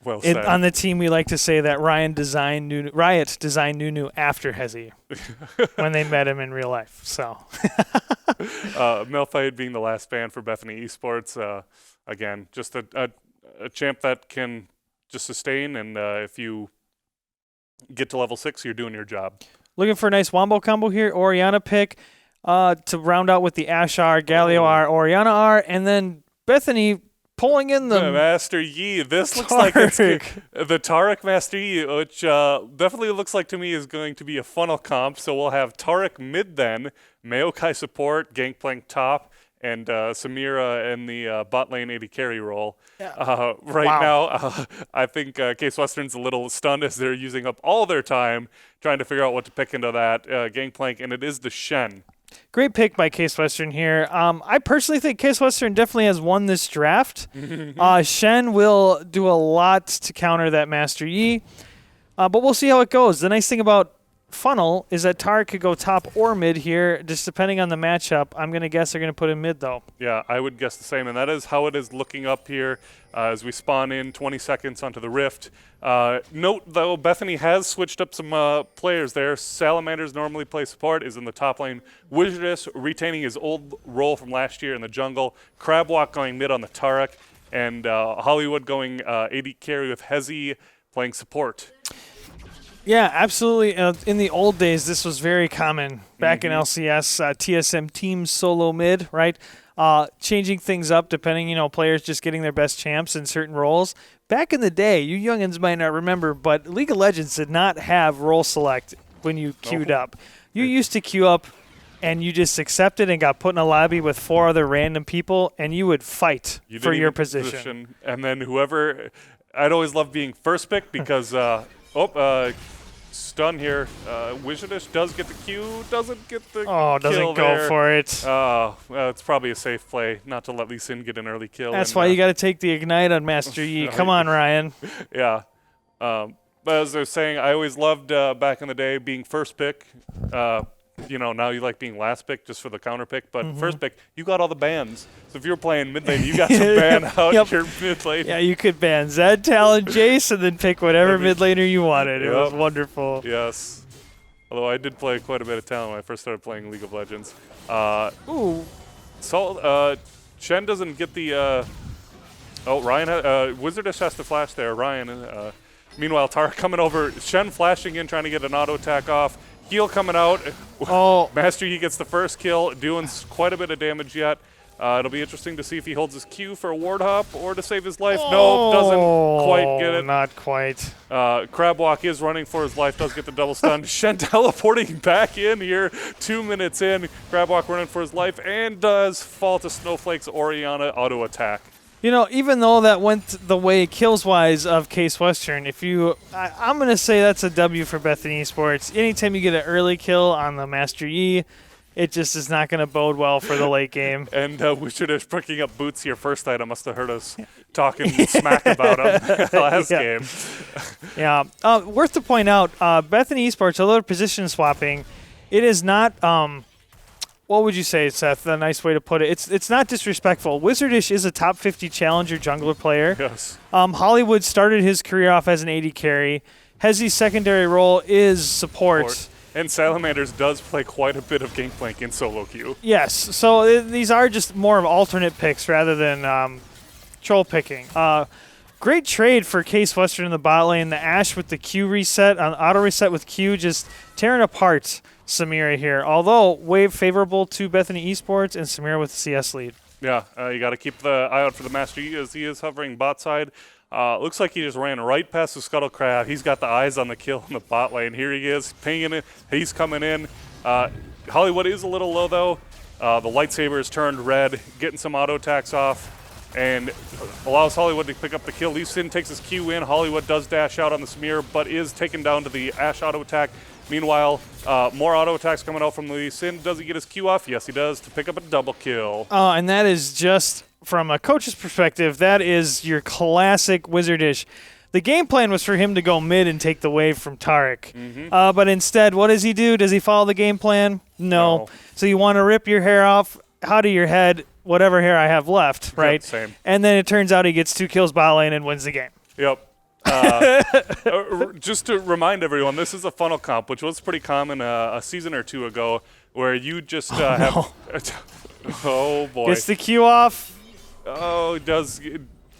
Well said. On the team, we like to say that Riot designed Nunu after Hezi when they met him in real life. So, Malphite being the last ban for Bethany Esports. Again, just a champ that can just sustain, and if you get to level 6, you're doing your job. Looking for a nice wombo combo here. Orianna pick to round out with the Ashe R, Galio R, Orianna R, and then Bethany pulling in the Master Yi. This looks like it's the Taric Master Yi, which definitely looks like to me is going to be a funnel comp. So we'll have Taric mid then, Maokai support, Gangplank top, and Samira in the bot lane AD carry role. Yeah. Now, I think Case Western's a little stunned as they're using up all their time trying to figure out what to pick into that Gangplank, and it is the Shen. Great pick by Case Western here. I personally think Case Western definitely has won this draft. Shen will do a lot to counter that Master Yi, but we'll see how it goes. The nice thing about Funnel is that Tarek could go top or mid here, just depending on the matchup. I'm going to guess they're going to put him mid, though. Yeah, I would guess the same, and that is how it is looking up here as we spawn in 20 seconds onto the Rift. Note, though, Bethany has switched up some players there. Salamanders normally play support, is in the top lane. Wizardus retaining his old role from last year in the jungle. Crabwalk going mid on the Tarek, and Hollywood going AD carry with Hezi playing support. Yeah, absolutely. In the old days, this was very common. Back in LCS, TSM teams solo mid, right? Changing things up depending, players just getting their best champs in certain roles. Back in the day, you youngins might not remember, but League of Legends did not have role select when you queued up. You used to queue up and you just accepted and got put in a lobby with 4 other random people, and you would fight for your position. And then whoever, I'd always love being first pick because, stun here. Wizardus does get the Q, doesn't get the kill doesn't go for it. Well, it's probably a safe play not to let Lee Sin get an early kill. That's why you got to take the Ignite on Master Yi. Come on, Ryan. Yeah. But as I was saying, I always loved back in the day being first pick. Now you like being last pick just for the counter pick, but first pick, you got all the bans. So if you were playing mid lane, you got to ban out your mid lane. Yeah, you could ban Zed, Talon, Jace, and then pick whatever mid laner you wanted. It was wonderful. Yes. Although I did play quite a bit of Talon when I first started playing League of Legends. Shen doesn't get the... Ryan, Wizardus has to flash there. Ryan, meanwhile, Tara coming over. Shen flashing in, trying to get an auto attack off. Heal coming out. Master Yi gets the first kill, doing quite a bit of damage yet. It'll be interesting to see if he holds his Q for a ward hop or to save his life. No, doesn't quite get it. Not quite. Crabwalk is running for his life, does get the double stun. Shen teleporting back in here 2 minutes in. Crabwalk running for his life and does fall to Snowflake's Orianna auto attack. Even though that went the way kills-wise of Case Western, I'm going to say that's a W for Bethany Esports. Anytime you get an early kill on the Master Yi, it just is not going to bode well for the late game. And we should have picking up boots here first item. Must have heard us talking smack about him last game. Yeah. Worth to point out, Bethany Esports, although they're position swapping, it is not... what would you say, Seth? A nice way to put it. It's not disrespectful. Wizardish is a top 50 challenger jungler player. Yes. Hollywood started his career off as an AD carry. Hezi's secondary role is support. And Salamanders does play quite a bit of Gangplank in solo queue. Yes. So these are just more of alternate picks rather than troll picking. Great trade for Case Western in the bot lane. The Ashe with the Q reset, auto reset with Q, just tearing apart Samira here, although way favorable to Bethany Esports and Samira with the CS lead. Yeah, you got to keep the eye out for the Master Yi as he is hovering bot side. Looks like he just ran right past the Scuttle Crab. He's got the eyes on the kill in the bot lane. Here he is, pinging it. He's coming in. Hollywood is a little low, though. The lightsaber is turned red, getting some auto attacks off, and allows Hollywood to pick up the kill. Lee Sin takes his Q in. Hollywood does dash out on the Samir, but is taken down to the Ashe auto attack. Meanwhile, more auto attacks coming out from Lee Sin. Does he get his Q off? Yes, he does, to pick up a double kill. And that is just, from a coach's perspective, that is your classic Wizardish. The game plan was for him to go mid and take the wave from Tarek. But instead, what does he do? Does he follow the game plan? No. So you want to rip your hair off out of your head, whatever hair I have left, right? Yep, same. And then it turns out he gets 2 kills bot lane and wins the game. Yep. Just to remind everyone, this is a funnel comp, which was pretty common a season or two ago, where you just have... Oh, boy. Gets the Q off. Oh,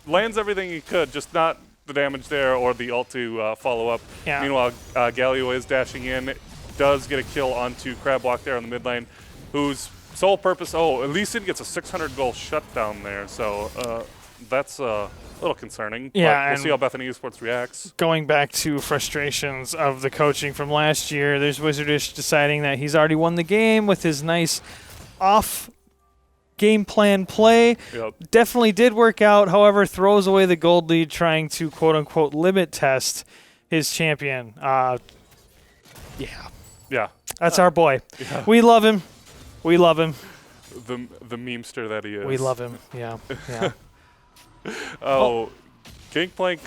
lands everything he could, just not the damage there or the ult to follow up. Yeah. Meanwhile, Galio is dashing in, does get a kill onto Crabwalk there on the mid lane, whose sole purpose... at least it gets a 600 goal shutdown there, so that's... a little concerning, yeah, but we'll see how Bethany Esports reacts. Going back to frustrations of the coaching from last year, there's Wizardish deciding that he's already won the game with his nice off-game plan play. Yep. Definitely did work out, however, throws away the gold lead trying to quote-unquote limit test his champion. Yeah. Yeah. That's our boy. Yeah. We love him. We love him. The memester that he is. We love him. Yeah. Yeah. Gangplank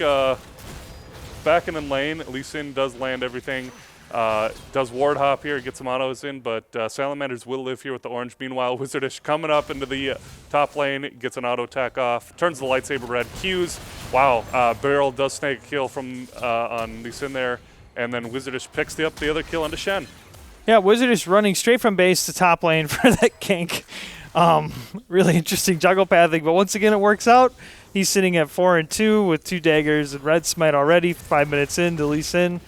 backing in lane. Lee Sin does land everything. Does ward hop here, gets some autos in, but Salamanders will live here with the orange. Meanwhile, Wizardish coming up into the top lane, gets an auto attack off, turns the lightsaber red, Qs. Wow, Barrel does snake a kill from on Lee Sin there, and then Wizardish picks up the other kill onto Shen. Yeah, Wizardish running straight from base to top lane for that gank. Really interesting juggle pathing, but once again it works out. He's sitting at 4-2 with 2 daggers and red smite already, 5 minutes in to Lee Sin.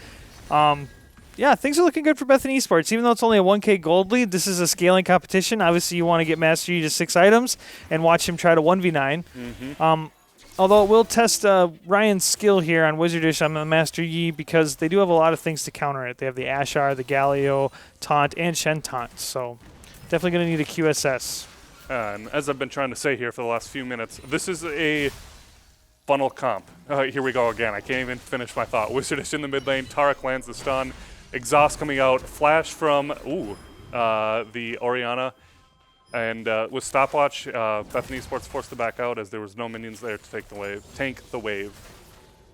Yeah, things are looking good for Bethany Esports. Even though it's only a 1K gold lead, this is a scaling competition. Obviously, you want to get Master Yi to 6 items and watch him try to 1v9. Mm-hmm. Although it will test Ryan's skill here on Wizardish on the Master Yi because they do have a lot of things to counter it. They have the Ashar, the Galio, Taunt, and Shen Taunt. So definitely going to need a QSS. And as I've been trying to say here for the last few minutes, this is a funnel comp. Here we go again. I can't even finish my thought. Wizardish in the mid lane. Tarek lands the stun. Exhaust coming out. Flash from the Orianna. And with stopwatch, Bethany Esports forced to back out as there was no minions there to take the wave, tank the wave.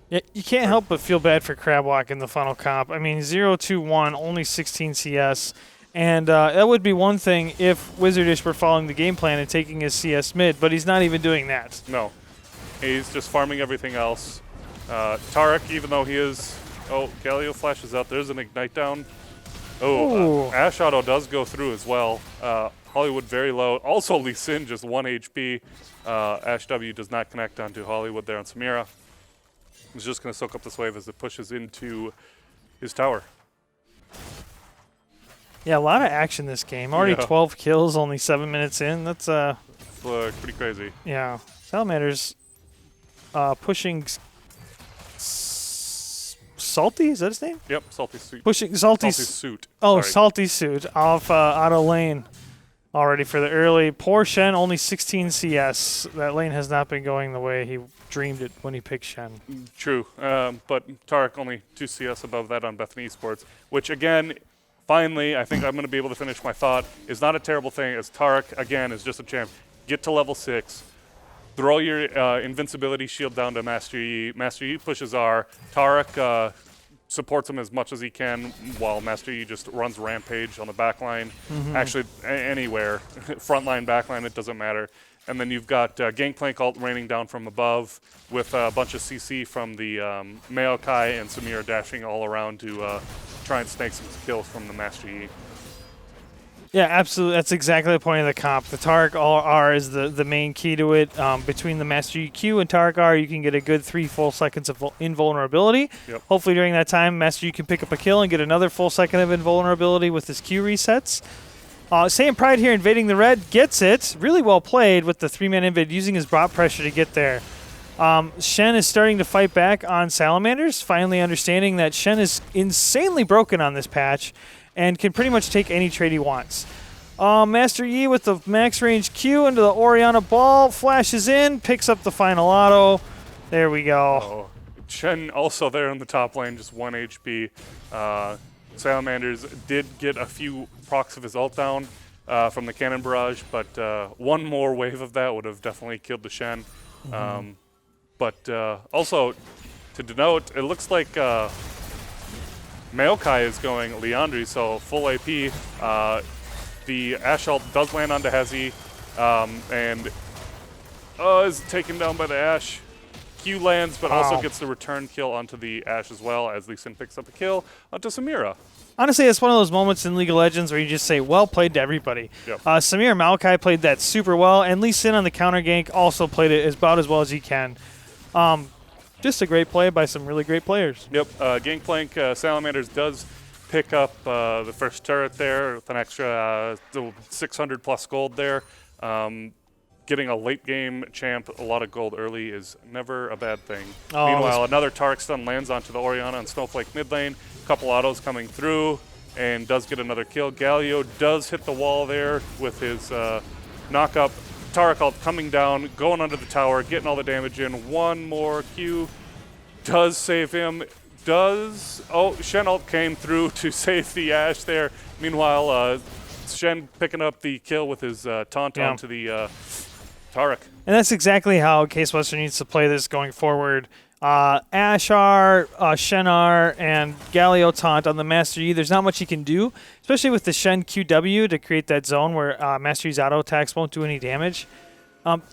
Yeah, you can't help but feel bad for Crabwalk in the funnel comp. I mean, 0-2-1, only 16 CS. And that would be one thing if Wizardish were following the game plan and taking his CS mid, but he's not even doing that. No. He's just farming everything else. Tarek, even though he is... Oh, Galio flashes out. There's an Ignite down. Ash Auto does go through as well. Hollywood very low. Also, Lee Sin just 1 HP. Ash W does not connect onto Hollywood there on Samira. He's just going to soak up this wave as it pushes into his tower. Yeah, a lot of action this game. Already 12 kills, only 7 minutes in. That's pretty crazy. Yeah. Salamanders pushing Salty, is that his name? Yep, Salty Suit. Pushing Salty Suit. Oh, Sorry. Salty Suit off out of lane already for the early. Poor Shen, only 16 CS. That lane has not been going the way he dreamed it when he picked Shen. True, but Tarek only 2 CS above that on Bethany Esports, which again, finally, I think I'm going to be able to finish my thought, is not a terrible thing as Tarek, again, is just a champ. Get to level 6. Throw your invincibility shield down to Master Yi. Master Yi pushes R. Tarek supports him as much as he can while Master Yi just runs rampage on the back line. Actually, anywhere. Front line, back line, it doesn't matter. And then you've got Gangplank ult raining down from above with a bunch of CC from the Maokai and Samir dashing all around to try and snake some kills from the Master Yi. Yeah, absolutely. That's exactly the point of the comp. The Tarek R is the main key to it. Between the Master Yi Q and Tarek R, you can get a good 3 full seconds of invulnerability. Yep. Hopefully during that time, Master Yi can pick up a kill and get another full second of invulnerability with his Q resets. Saiyan Pride here invading the red, gets it. Really well played with the 3-man invade, using his bot pressure to get there. Shen is starting to fight back on Salamanders, finally understanding that Shen is insanely broken on this patch and can pretty much take any trade he wants. Master Yi with the max range Q into the Orianna ball, flashes in, picks up the final auto. There we go. Shen also there in the top lane, just 1 HP. Salamanders did get a few procs of his ult down from the cannon barrage, but one more wave of that would have definitely killed the Shen. But also, to denote, it looks like Maokai is going Leandri, so full AP. The Ash ult does land onto Hezi, and is taken down by the Ash. Q lands, but also gets the return kill onto the Ash as well, as Lee Sin picks up a kill onto Samira. Honestly, it's one of those moments in League of Legends where you just say, well played to everybody. Yep. Samir Maokai played that super well, and Lee Sin on the counter gank also played it about as well as he can. Just a great play by some really great players. Yep, Gangplank Salamanders does pick up the first turret there with an extra 600 plus gold there. Getting a late game champ, a lot of gold early is never a bad thing. Meanwhile, another Tarek stun lands onto the Orianna and Snowflake mid lane. Couple autos coming through and does get another kill. Galio does hit the wall there with his knock-up. Tarek ult coming down, going under the tower, getting all the damage in. One more Q does save him. Shen ult came through to save the Ash there. Meanwhile, Shen picking up the kill with his taunt onto the Tarek. And that's exactly how Case Western needs to play this going forward. Ashar, Shenar, and Galio taunt on the Master Yi. There's not much he can do, especially with the Shen QW to create that zone where Master Yi's auto attacks won't do any damage.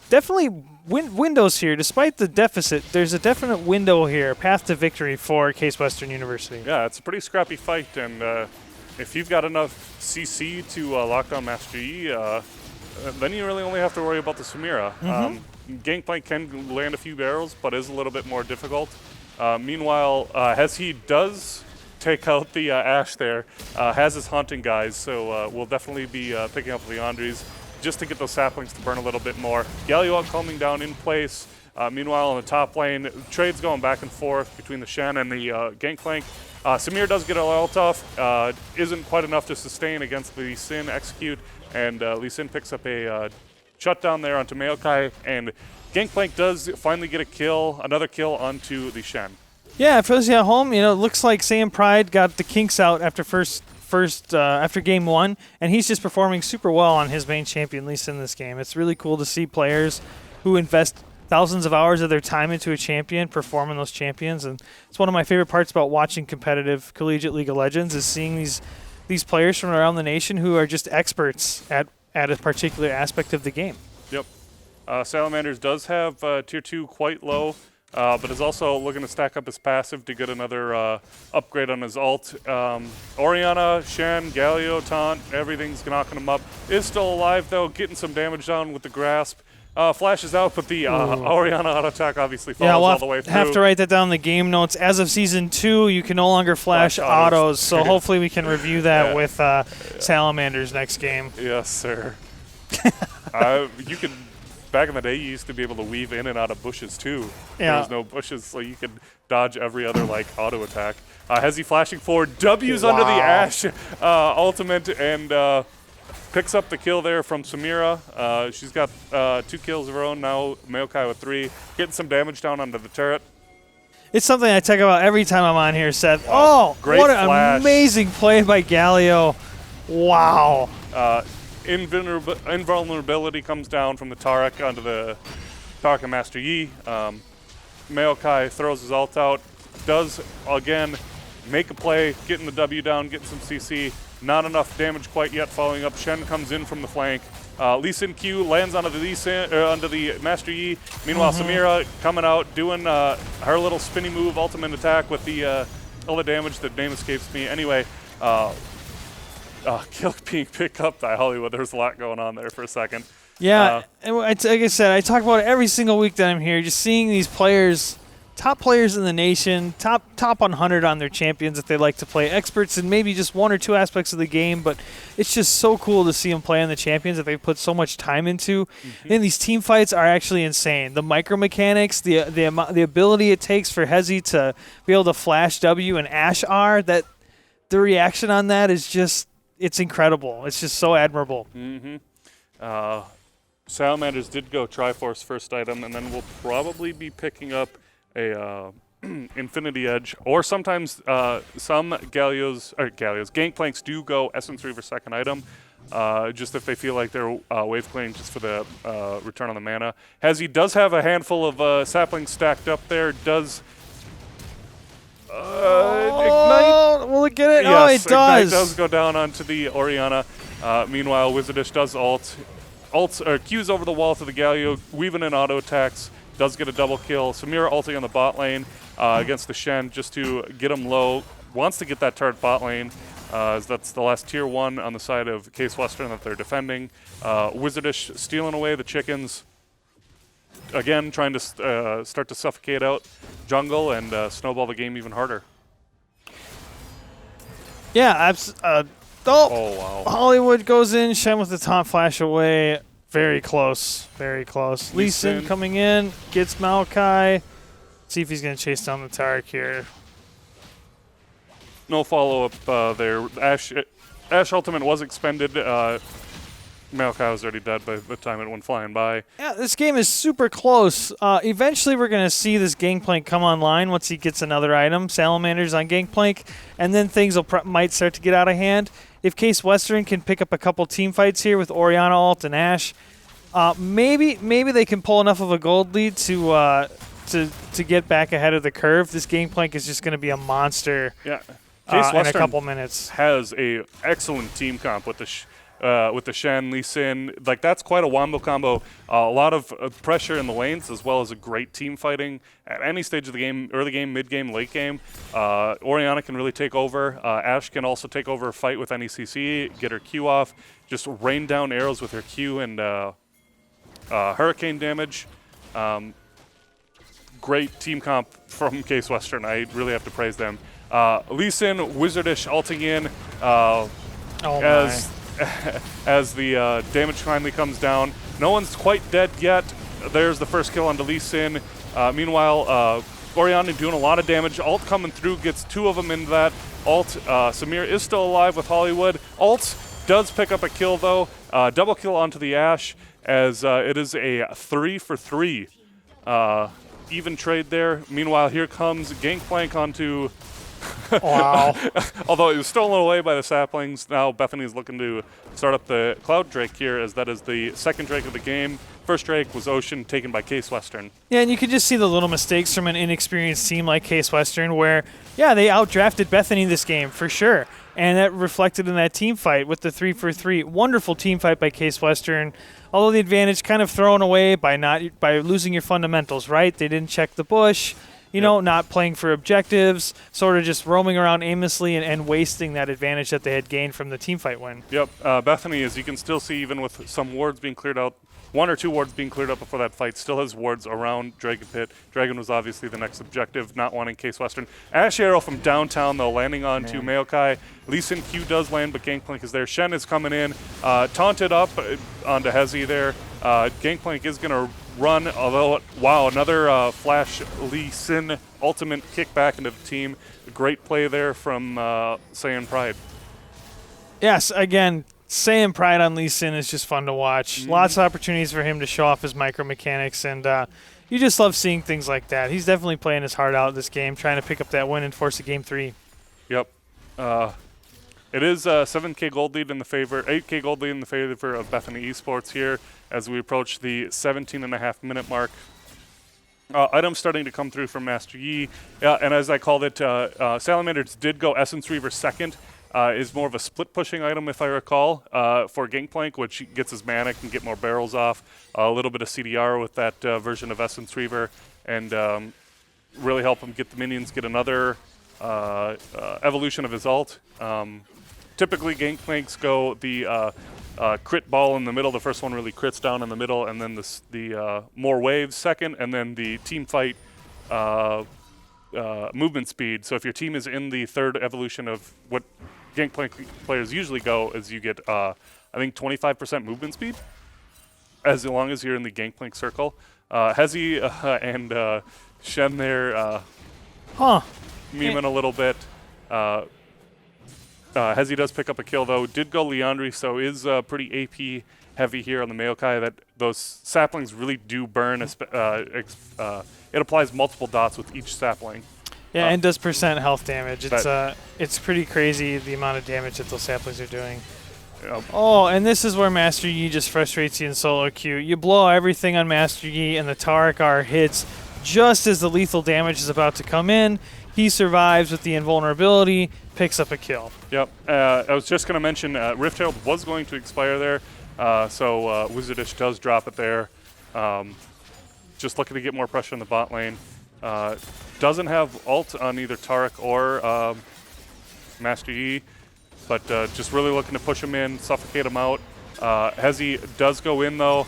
Definitely windows here. Despite the deficit, there's a definite window here, path to victory for Case Western University. Yeah, it's a pretty scrappy fight, and if you've got enough CC to lock down Master Yi, then you really only have to worry about the Samira. Gangplank can land a few barrels, but is a little bit more difficult. Meanwhile, as he does take out the Ash there, has his haunting guys, so we'll definitely be picking up the Andres just to get those saplings to burn a little bit more. Galio calming down in place. Meanwhile, on the top lane, trades going back and forth between the Shen and the Gangplank. Samir does get a ult off, isn't quite enough to sustain against the Sin execute, and Lee Sin picks up a shutdown there onto Maokai, and Gangplank does finally get a kill, another kill onto the Shen. Yeah, for those at home, it looks like Sam Pride got the kinks out after after game 1, and he's just performing super well on his main champion, Lee Sin, this game. It's really cool to see players who invest thousands of hours of their time into a champion perform in those champions, and it's one of my favorite parts about watching competitive collegiate League of Legends is seeing these players from around the nation who are just experts at a particular aspect of the game. Yep. Salamanders does have tier 2 quite low, but is also looking to stack up his passive to get another upgrade on his ult. Oriana, Shen, Galio, Taunt, everything's knocking him up. Is still alive though, getting some damage down with the grasp. Flashes out, but the Oriana auto attack obviously follows all the way through. Have to write that down in the game notes. As of Season 2, you can no longer flash autos, so hopefully we can review that with Salamanders next game. Yes, sir. You could, back in the day, you used to be able to weave in and out of bushes too. Yeah. There was no bushes, so you could dodge every other auto attack. Hezzy flashing forward, W's under the Ash ultimate, and picks up the kill there from Samira. She's got 2 kills of her own now. Maokai with 3. Getting some damage down onto the turret. It's something I talk about every time I'm on here, Seth. Great what an flash. amazing play by Galio. Wow. Invulnerability comes down from the Tarek onto the Tarek and Master Yi. Maokai throws his ult out. Does, again, make a play, getting the W down, getting some CC. Not enough damage quite yet. Following up, Shen comes in from the flank. Lee Sin Q lands onto the Master Yi. Meanwhile, Samira coming out, doing her little spinny move, ultimate attack with the all the damage. The name escapes me. Anyway, kill being picked up by Hollywood. There's a lot going on there for a second. Yeah, and like I said, I talk about it every single week that I'm here. Just seeing these players. Top players in the nation, top 100 on their champions that they like to play, experts in maybe just 1 or 2 aspects of the game, but it's just so cool to see them play on the champions that they put so much time into. And these team fights are actually insane. The micro mechanics, the ability it takes for Hezzy to be able to flash W and Ash R, that the reaction on that is just, it's incredible. It's just so admirable. Salamanders did go Triforce first item, and then we'll probably be picking up a Infinity Edge, or sometimes some Gangplanks do go Essence Reaver second item, just if they feel like they're wave cleaning just for the return on the mana. Hezzy does have a handful of saplings stacked up there, does Ignite. Will it get it? Yes, Oh, it does. Ignite does go down onto the Oriana. Meanwhile, Wizardish does Q's over the wall to the Galio, weaving in auto attacks. Does get a double kill. Samira ulting on the bot lane against the Shen just to get him low. Wants to get that turret bot lane, as that's the last tier 1 on the side of Case Western that they're defending. Wizardish stealing away the chickens. Again, trying to start to suffocate out jungle and snowball the game even harder. Yeah, wow. Hollywood goes in, Shen with the top flash away. Very close, very close. Lee Sin coming in, gets Maokai. See if he's going to chase down the Tarek here. No follow-up there. Ash ultimate was expended. Malachi was already dead by the time it went flying by. Yeah, this game is super close. Eventually, we're going to see this Gangplank come online once he gets another item, Salamanders on Gangplank, and then things might start to get out of hand. If Case Western can pick up a couple team fights here with Oriana, Alt, and Ash, maybe they can pull enough of a gold lead to get back ahead of the curve. This Gangplank is just going to be a monster. Yeah, Case in Western a couple minutes has a excellent team comp with the Shen, Lee Sin. Like, that's quite a wombo combo. A lot of pressure in the lanes, as well as a great team fighting at any stage of the game, early game, mid game, late game. Oriana can really take over. Ash can also take over a fight with any CC, get her Q off, just rain down arrows with her Q and hurricane damage. Great team comp from Case Western. I really have to praise them. Lee Sin, Wizardish ulting in as the damage finally comes down. No one's quite dead yet. There's the first kill onto Lee Sin. Meanwhile, Oriana doing a lot of damage. Alt coming through, gets 2 of them into that. Alt, Samir is still alive with Hollywood. Alt does pick up a kill though. Double kill onto the Ash as it is a 3 for 3. Even trade there. Meanwhile, here comes Gangplank onto... Wow. Although it was stolen away by the saplings, now Bethany is looking to start up the Cloud Drake here, as that is the second Drake of the game. First Drake was Ocean, taken by Case Western. Yeah, and you can just see the little mistakes from an inexperienced team like Case Western where, yeah, they outdrafted Bethany this game for sure. And that reflected in that team fight with the 3 for 3. Wonderful team fight by Case Western. Although the advantage kind of thrown away by losing your fundamentals, right? They didn't check the bush. You know, not playing for objectives, sort of just roaming around aimlessly and wasting that advantage that they had gained from the team fight win. Yep. Bethany, as you can still see, even with some wards being cleared out, 1 or 2 wards being cleared up before that fight, still has wards around Dragon Pit. Dragon was obviously the next objective, not wanting Case Western. Ash Arrow from downtown, though, landing onto Maokai. Lee Sin Q does land, but Gangplank is there. Shen is coming in, taunted up onto Hezi there. Gangplank is going to run, although, wow, another Flash Lee Sin ultimate kick back into the team. A great play there from Saiyan Pride. Yes, again, Saiyan Pride on Lee Sin is just fun to watch. Lots of opportunities for him to show off his micro mechanics, and you just love seeing things like that. He's definitely playing his heart out this game, trying to pick up that win and force a game 3. Yep. It is 7K gold lead in the favor, 8K gold lead in the favor of Bethany Esports here as we approach the 17.5-minute mark. Items starting to come through from Master Yi, and as I called it, Salamanders did go Essence Reaver second. Is more of a split pushing item, if I recall, for Gangplank, which gets his mana, can get more barrels off, a little bit of CDR with that version of Essence Reaver, and really help him get the minions, get another evolution of his ult. Typically, Gangplanks go the crit ball in the middle. The first one really crits down in the middle, and then the more waves second, and then the team fight movement speed. So if your team is in the third evolution of what Gangplank players usually go, is you get, I think, 25% movement speed, as long as you're in the Gangplank circle. Hezi and Shen there memeing a little bit. Hezi does pick up a kill, though. Did go Leandri, so is pretty AP heavy here on the Maokai. That those saplings really do burn. It applies multiple dots with each sapling. Yeah, and does % health damage. It's pretty crazy the amount of damage that those saplings are doing. Oh, and this is where Master Yi just frustrates you in solo queue. You blow everything on Master Yi, and the Taric R hits just as the lethal damage is about to come in. He survives with the invulnerability, picks up a kill. Yep. I was just going to mention Rift Herald was going to expire there, so Wizardish does drop it there. Just looking to get more pressure in the bot lane. Doesn't have ult on either Taric or Master Yi, but just really looking to push him in, suffocate him out. Hezi does go in, though.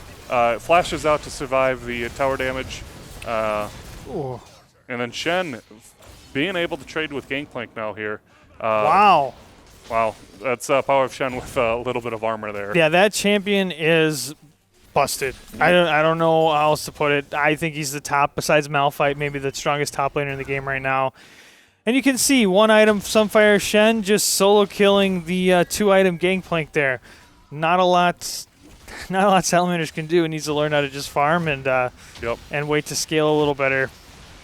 Flashes out to survive the tower damage. And then Shen being able to trade with Gangplank now here. Wow. Wow. That's power of Shen with a little bit of armor there. Yeah, that champion is busted. I don't know how else to put it. I think he's the top, besides Malphite, maybe the strongest top laner in the game right now. And you can see one item, Sunfire Shen, just solo killing the 2-item Gangplank there. Not a lot not a lot salamanders can do. It needs to learn how to just farm and and wait to scale a little better.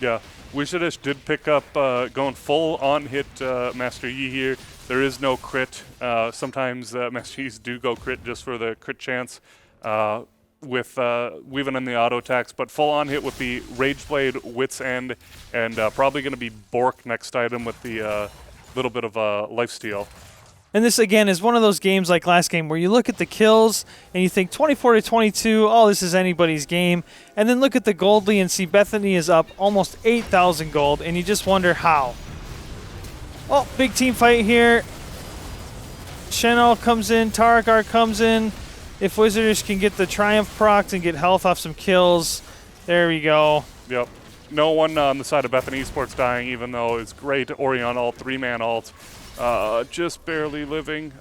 Yeah. Wizardish did pick up going full on hit Master Yi here. There is no crit. Sometimes Master Yi's do go crit just for the crit chance with weaving in the auto attacks, but full on hit with the Rage Blade, Wit's End, and probably going to be Bork next item with the little bit of lifesteal. And this, again, is one of those games like last game where you look at the kills and you think 24-22, oh, this is anybody's game. And then look at the gold lead and see Bethany is up almost 8,000 gold, and you just wonder how. Oh, big team fight here. Shenol comes in, Tarakar comes in. If Wizardish can get the Triumph procs and get health off some kills, there we go. Yep. No one on the side of Bethany Esports dying, even though it's great Orion ult, 3-man ult. Just barely living.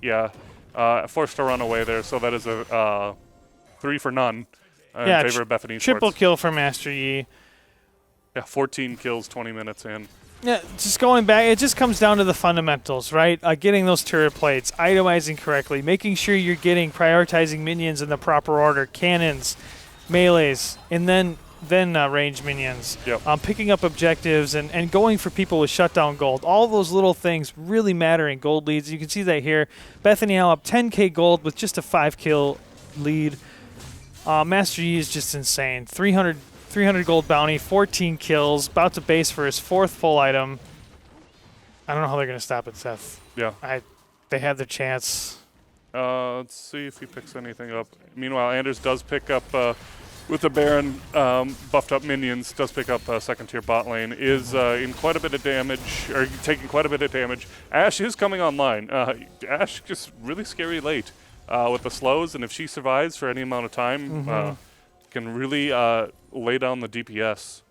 Forced to run away there, so that is a 3 for none in favor of Bethany Esports. Triple kill for Master Yi. Yeah, 14 kills, 20 minutes in. Yeah, just going back, it just comes down to the fundamentals, right? Getting those turret plates, itemizing correctly, making sure you're prioritizing minions in the proper order, cannons, melees, and then range minions. Yep. Picking up objectives and going for people with shutdown gold. All those little things really matter in gold leads. You can see that here. Bethany now up 10k gold with just a 5-kill lead. Master Yi is just insane. 300 gold bounty, 14 kills, about to base for his 4th full item. I don't know how they're going to stop it, Seth. Yeah. They had their chance. Let's see if he picks anything up. Meanwhile, Anders does pick up, with the Baron buffed up minions, does pick up second tier bot lane, is in quite a bit of damage, or taking quite a bit of damage. Ashe is coming online. Ashe just really scary late with the slows, and if she survives for any amount of time, can really lay down the DPS.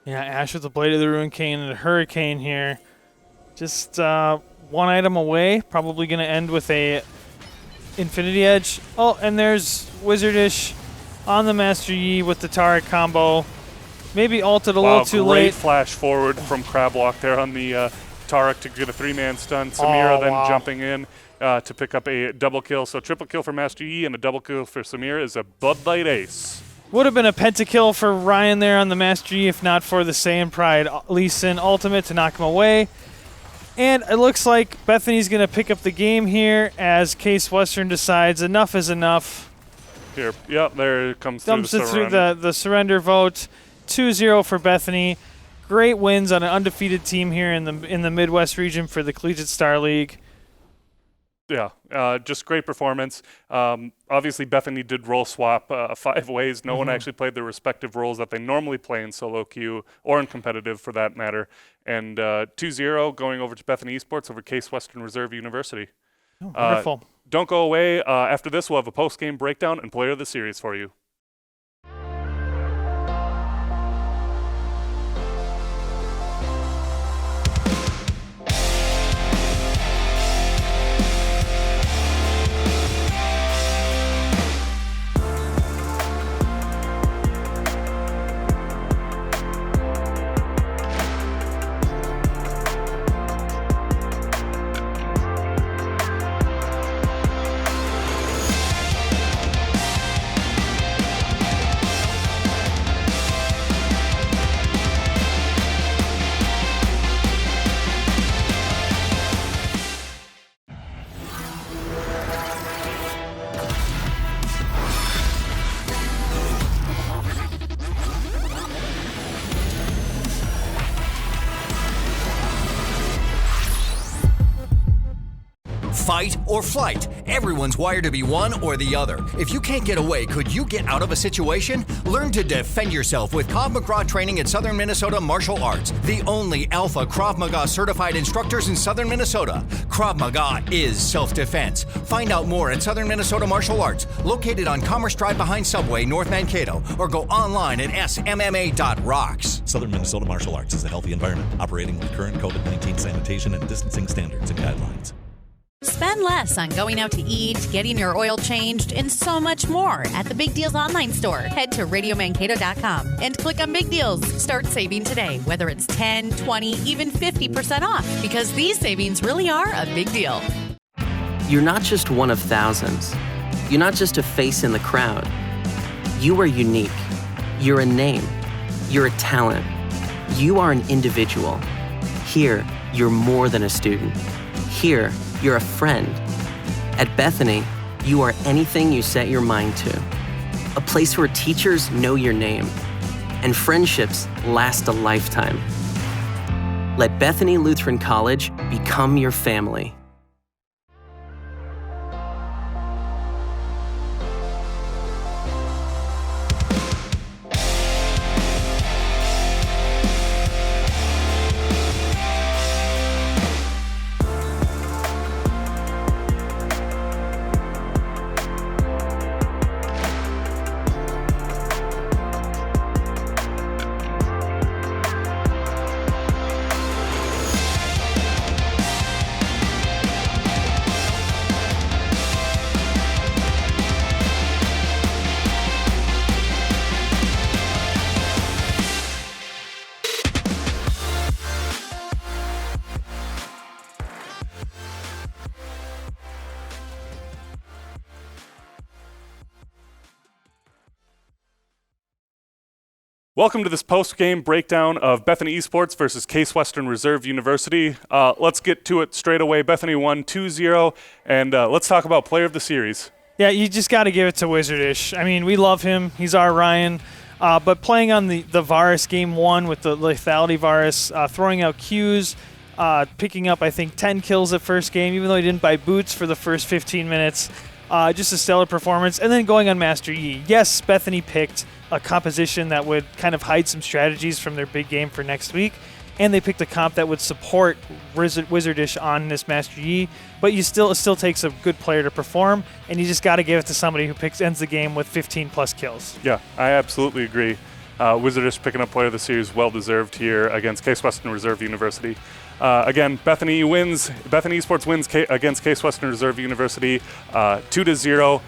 Yeah, Ashe with the Blade of the Ruined King and a Hurricane here. Just one item away. Probably going to end with a Infinity Edge. Oh, and there's Wizardish on the Master Yi with the Taric combo. Maybe ulted a little too late. Great flash forward from Crabwalk there on the Taric to get a 3-man stun. Samira then jumping in to pick up a double kill. So triple kill for Master Yi and a double kill for Samira is a Bud Light ace. Would have been a pentakill for Ryan there on the Master Yi if not for the Saiyan Pride Lee Sin ultimate to knock him away. And it looks like Bethany's going to pick up the game here as Case Western decides enough is enough. Here, yep, there it comes through the surrender vote. 2-0 for Bethany. Great wins on an undefeated team here in the Midwest region for the Collegiate Star League. Yeah, just great performance. Obviously, Bethany did role swap 5 ways. No one actually played their respective roles that they normally play in solo queue or in competitive for that matter. And 2-0 going over to Bethany Esports over Case Western Reserve University. Oh, wonderful. Don't go away. After this, we'll have a post-game breakdown and player of the series for you. Fight or flight. Everyone's wired to be one or the other. If you can't get away, could you get out of a situation? Learn to defend yourself with Krav Maga training at Southern Minnesota Martial Arts, the only alpha Krav Maga certified instructors in Southern Minnesota. Krav Maga is self-defense. Find out more at Southern Minnesota Martial Arts, located on Commerce Drive behind Subway, North Mankato, or go online at smma.rocks. Southern Minnesota Martial Arts is a healthy environment operating with current COVID-19 sanitation and distancing standards and guidelines. Spend less on going out to eat, getting your oil changed, and so much more at the Big Deals online store. Head to RadioMankato.com and click on Big Deals. Start saving today, whether it's 10, 20, even 50% off, because these savings really are a big deal. You're not just one of thousands. You're not just a face in the crowd. You are unique. You're a name. You're a talent. You are an individual. Here, you're more than a student. Here, you're a friend. At Bethany, you are anything you set your mind to. A place where teachers know your name and friendships last a lifetime. Let Bethany Lutheran College become your family. Welcome to this post-game breakdown of Bethany Esports versus Case Western Reserve University. Let's get to it straight away. Bethany won 2-0, and let's talk about player of the series. Yeah, you just got to give it to Wizardish. I mean, we love him. He's our Ryan. But playing on the Varus game 1 with the lethality Varus, throwing out Qs, picking up, I think, 10 kills at first game, even though he didn't buy boots for the first 15 minutes. Just a stellar performance. And then going on Master Yi. Yes, Bethany picked a composition that would kind of hide some strategies from their big game for next week. And they picked a comp that would support Wizardish on this Master Yi. But it still takes a good player to perform. And you just got to give it to somebody who ends the game with 15-plus kills. Yeah, I absolutely agree. Wizardish picking up player of the series, well-deserved here against Case Western Reserve University. Again, Bethany Esports wins against Case Western Reserve University 2-0.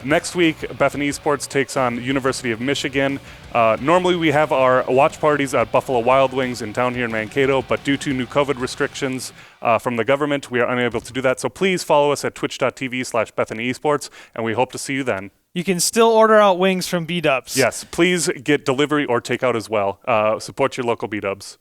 Next week, Bethany Esports takes on University of Michigan. Normally we have our watch parties at Buffalo Wild Wings in town here in Mankato, but due to new COVID restrictions from the government, we are unable to do that. So please follow us at twitch.tv/Bethany Esports, and we hope to see you then. You can still order out wings from B-Dubs. Yes, please get delivery or takeout as well. Support your local B-Dubs.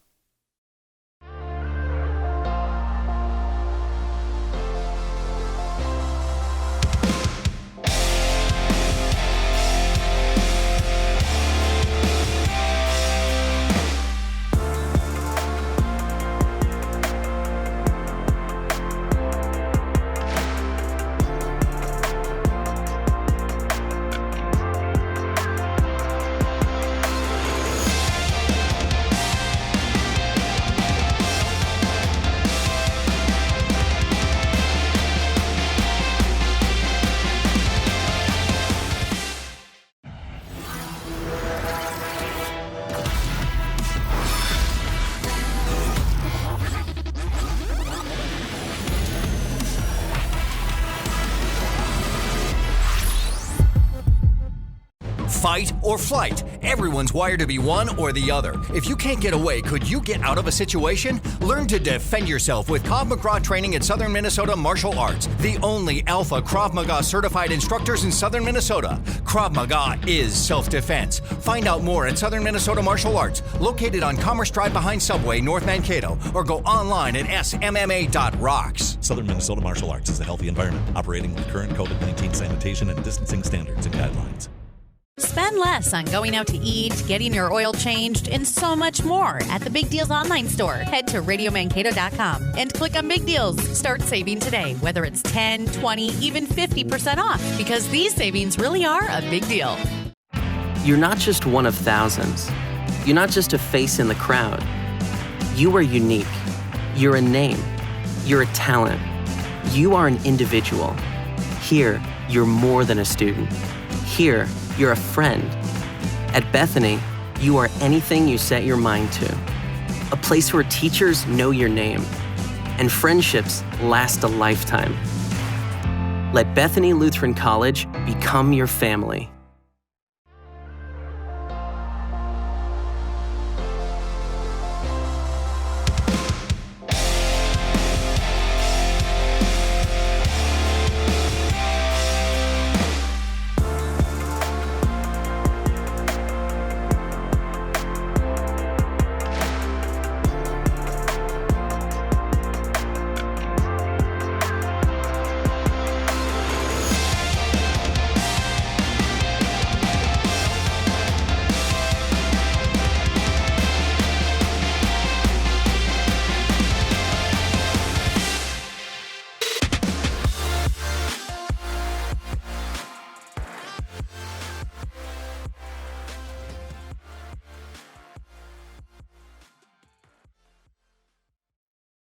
Fight or flight. Everyone's wired to be one or the other. If you can't get away, could you get out of a situation? Learn to defend yourself with Krav Maga training at Southern Minnesota Martial Arts, the only alpha Krav Maga certified instructors in Southern Minnesota. Krav Maga is self-defense. Find out more at Southern Minnesota Martial Arts, located on Commerce Drive behind Subway, North Mankato, or go online at smma.rocks. Southern Minnesota Martial Arts is a healthy environment operating with current COVID-19 sanitation and distancing standards and guidelines. Spend less on going out to eat, getting your oil changed, and so much more at the Big Deals online store. Head to RadioMankato.com and click on Big Deals. Start saving today, whether it's 10, 20, even 50% off, because these savings really are a big deal. You're not just one of thousands. You're not just a face in the crowd. You are unique. You're a name. You're a talent. You are an individual. Here, you're more than a student. Here, you're a friend. At Bethany, you are anything you set your mind to. A place where teachers know your name and friendships last a lifetime. Let Bethany Lutheran College become your family.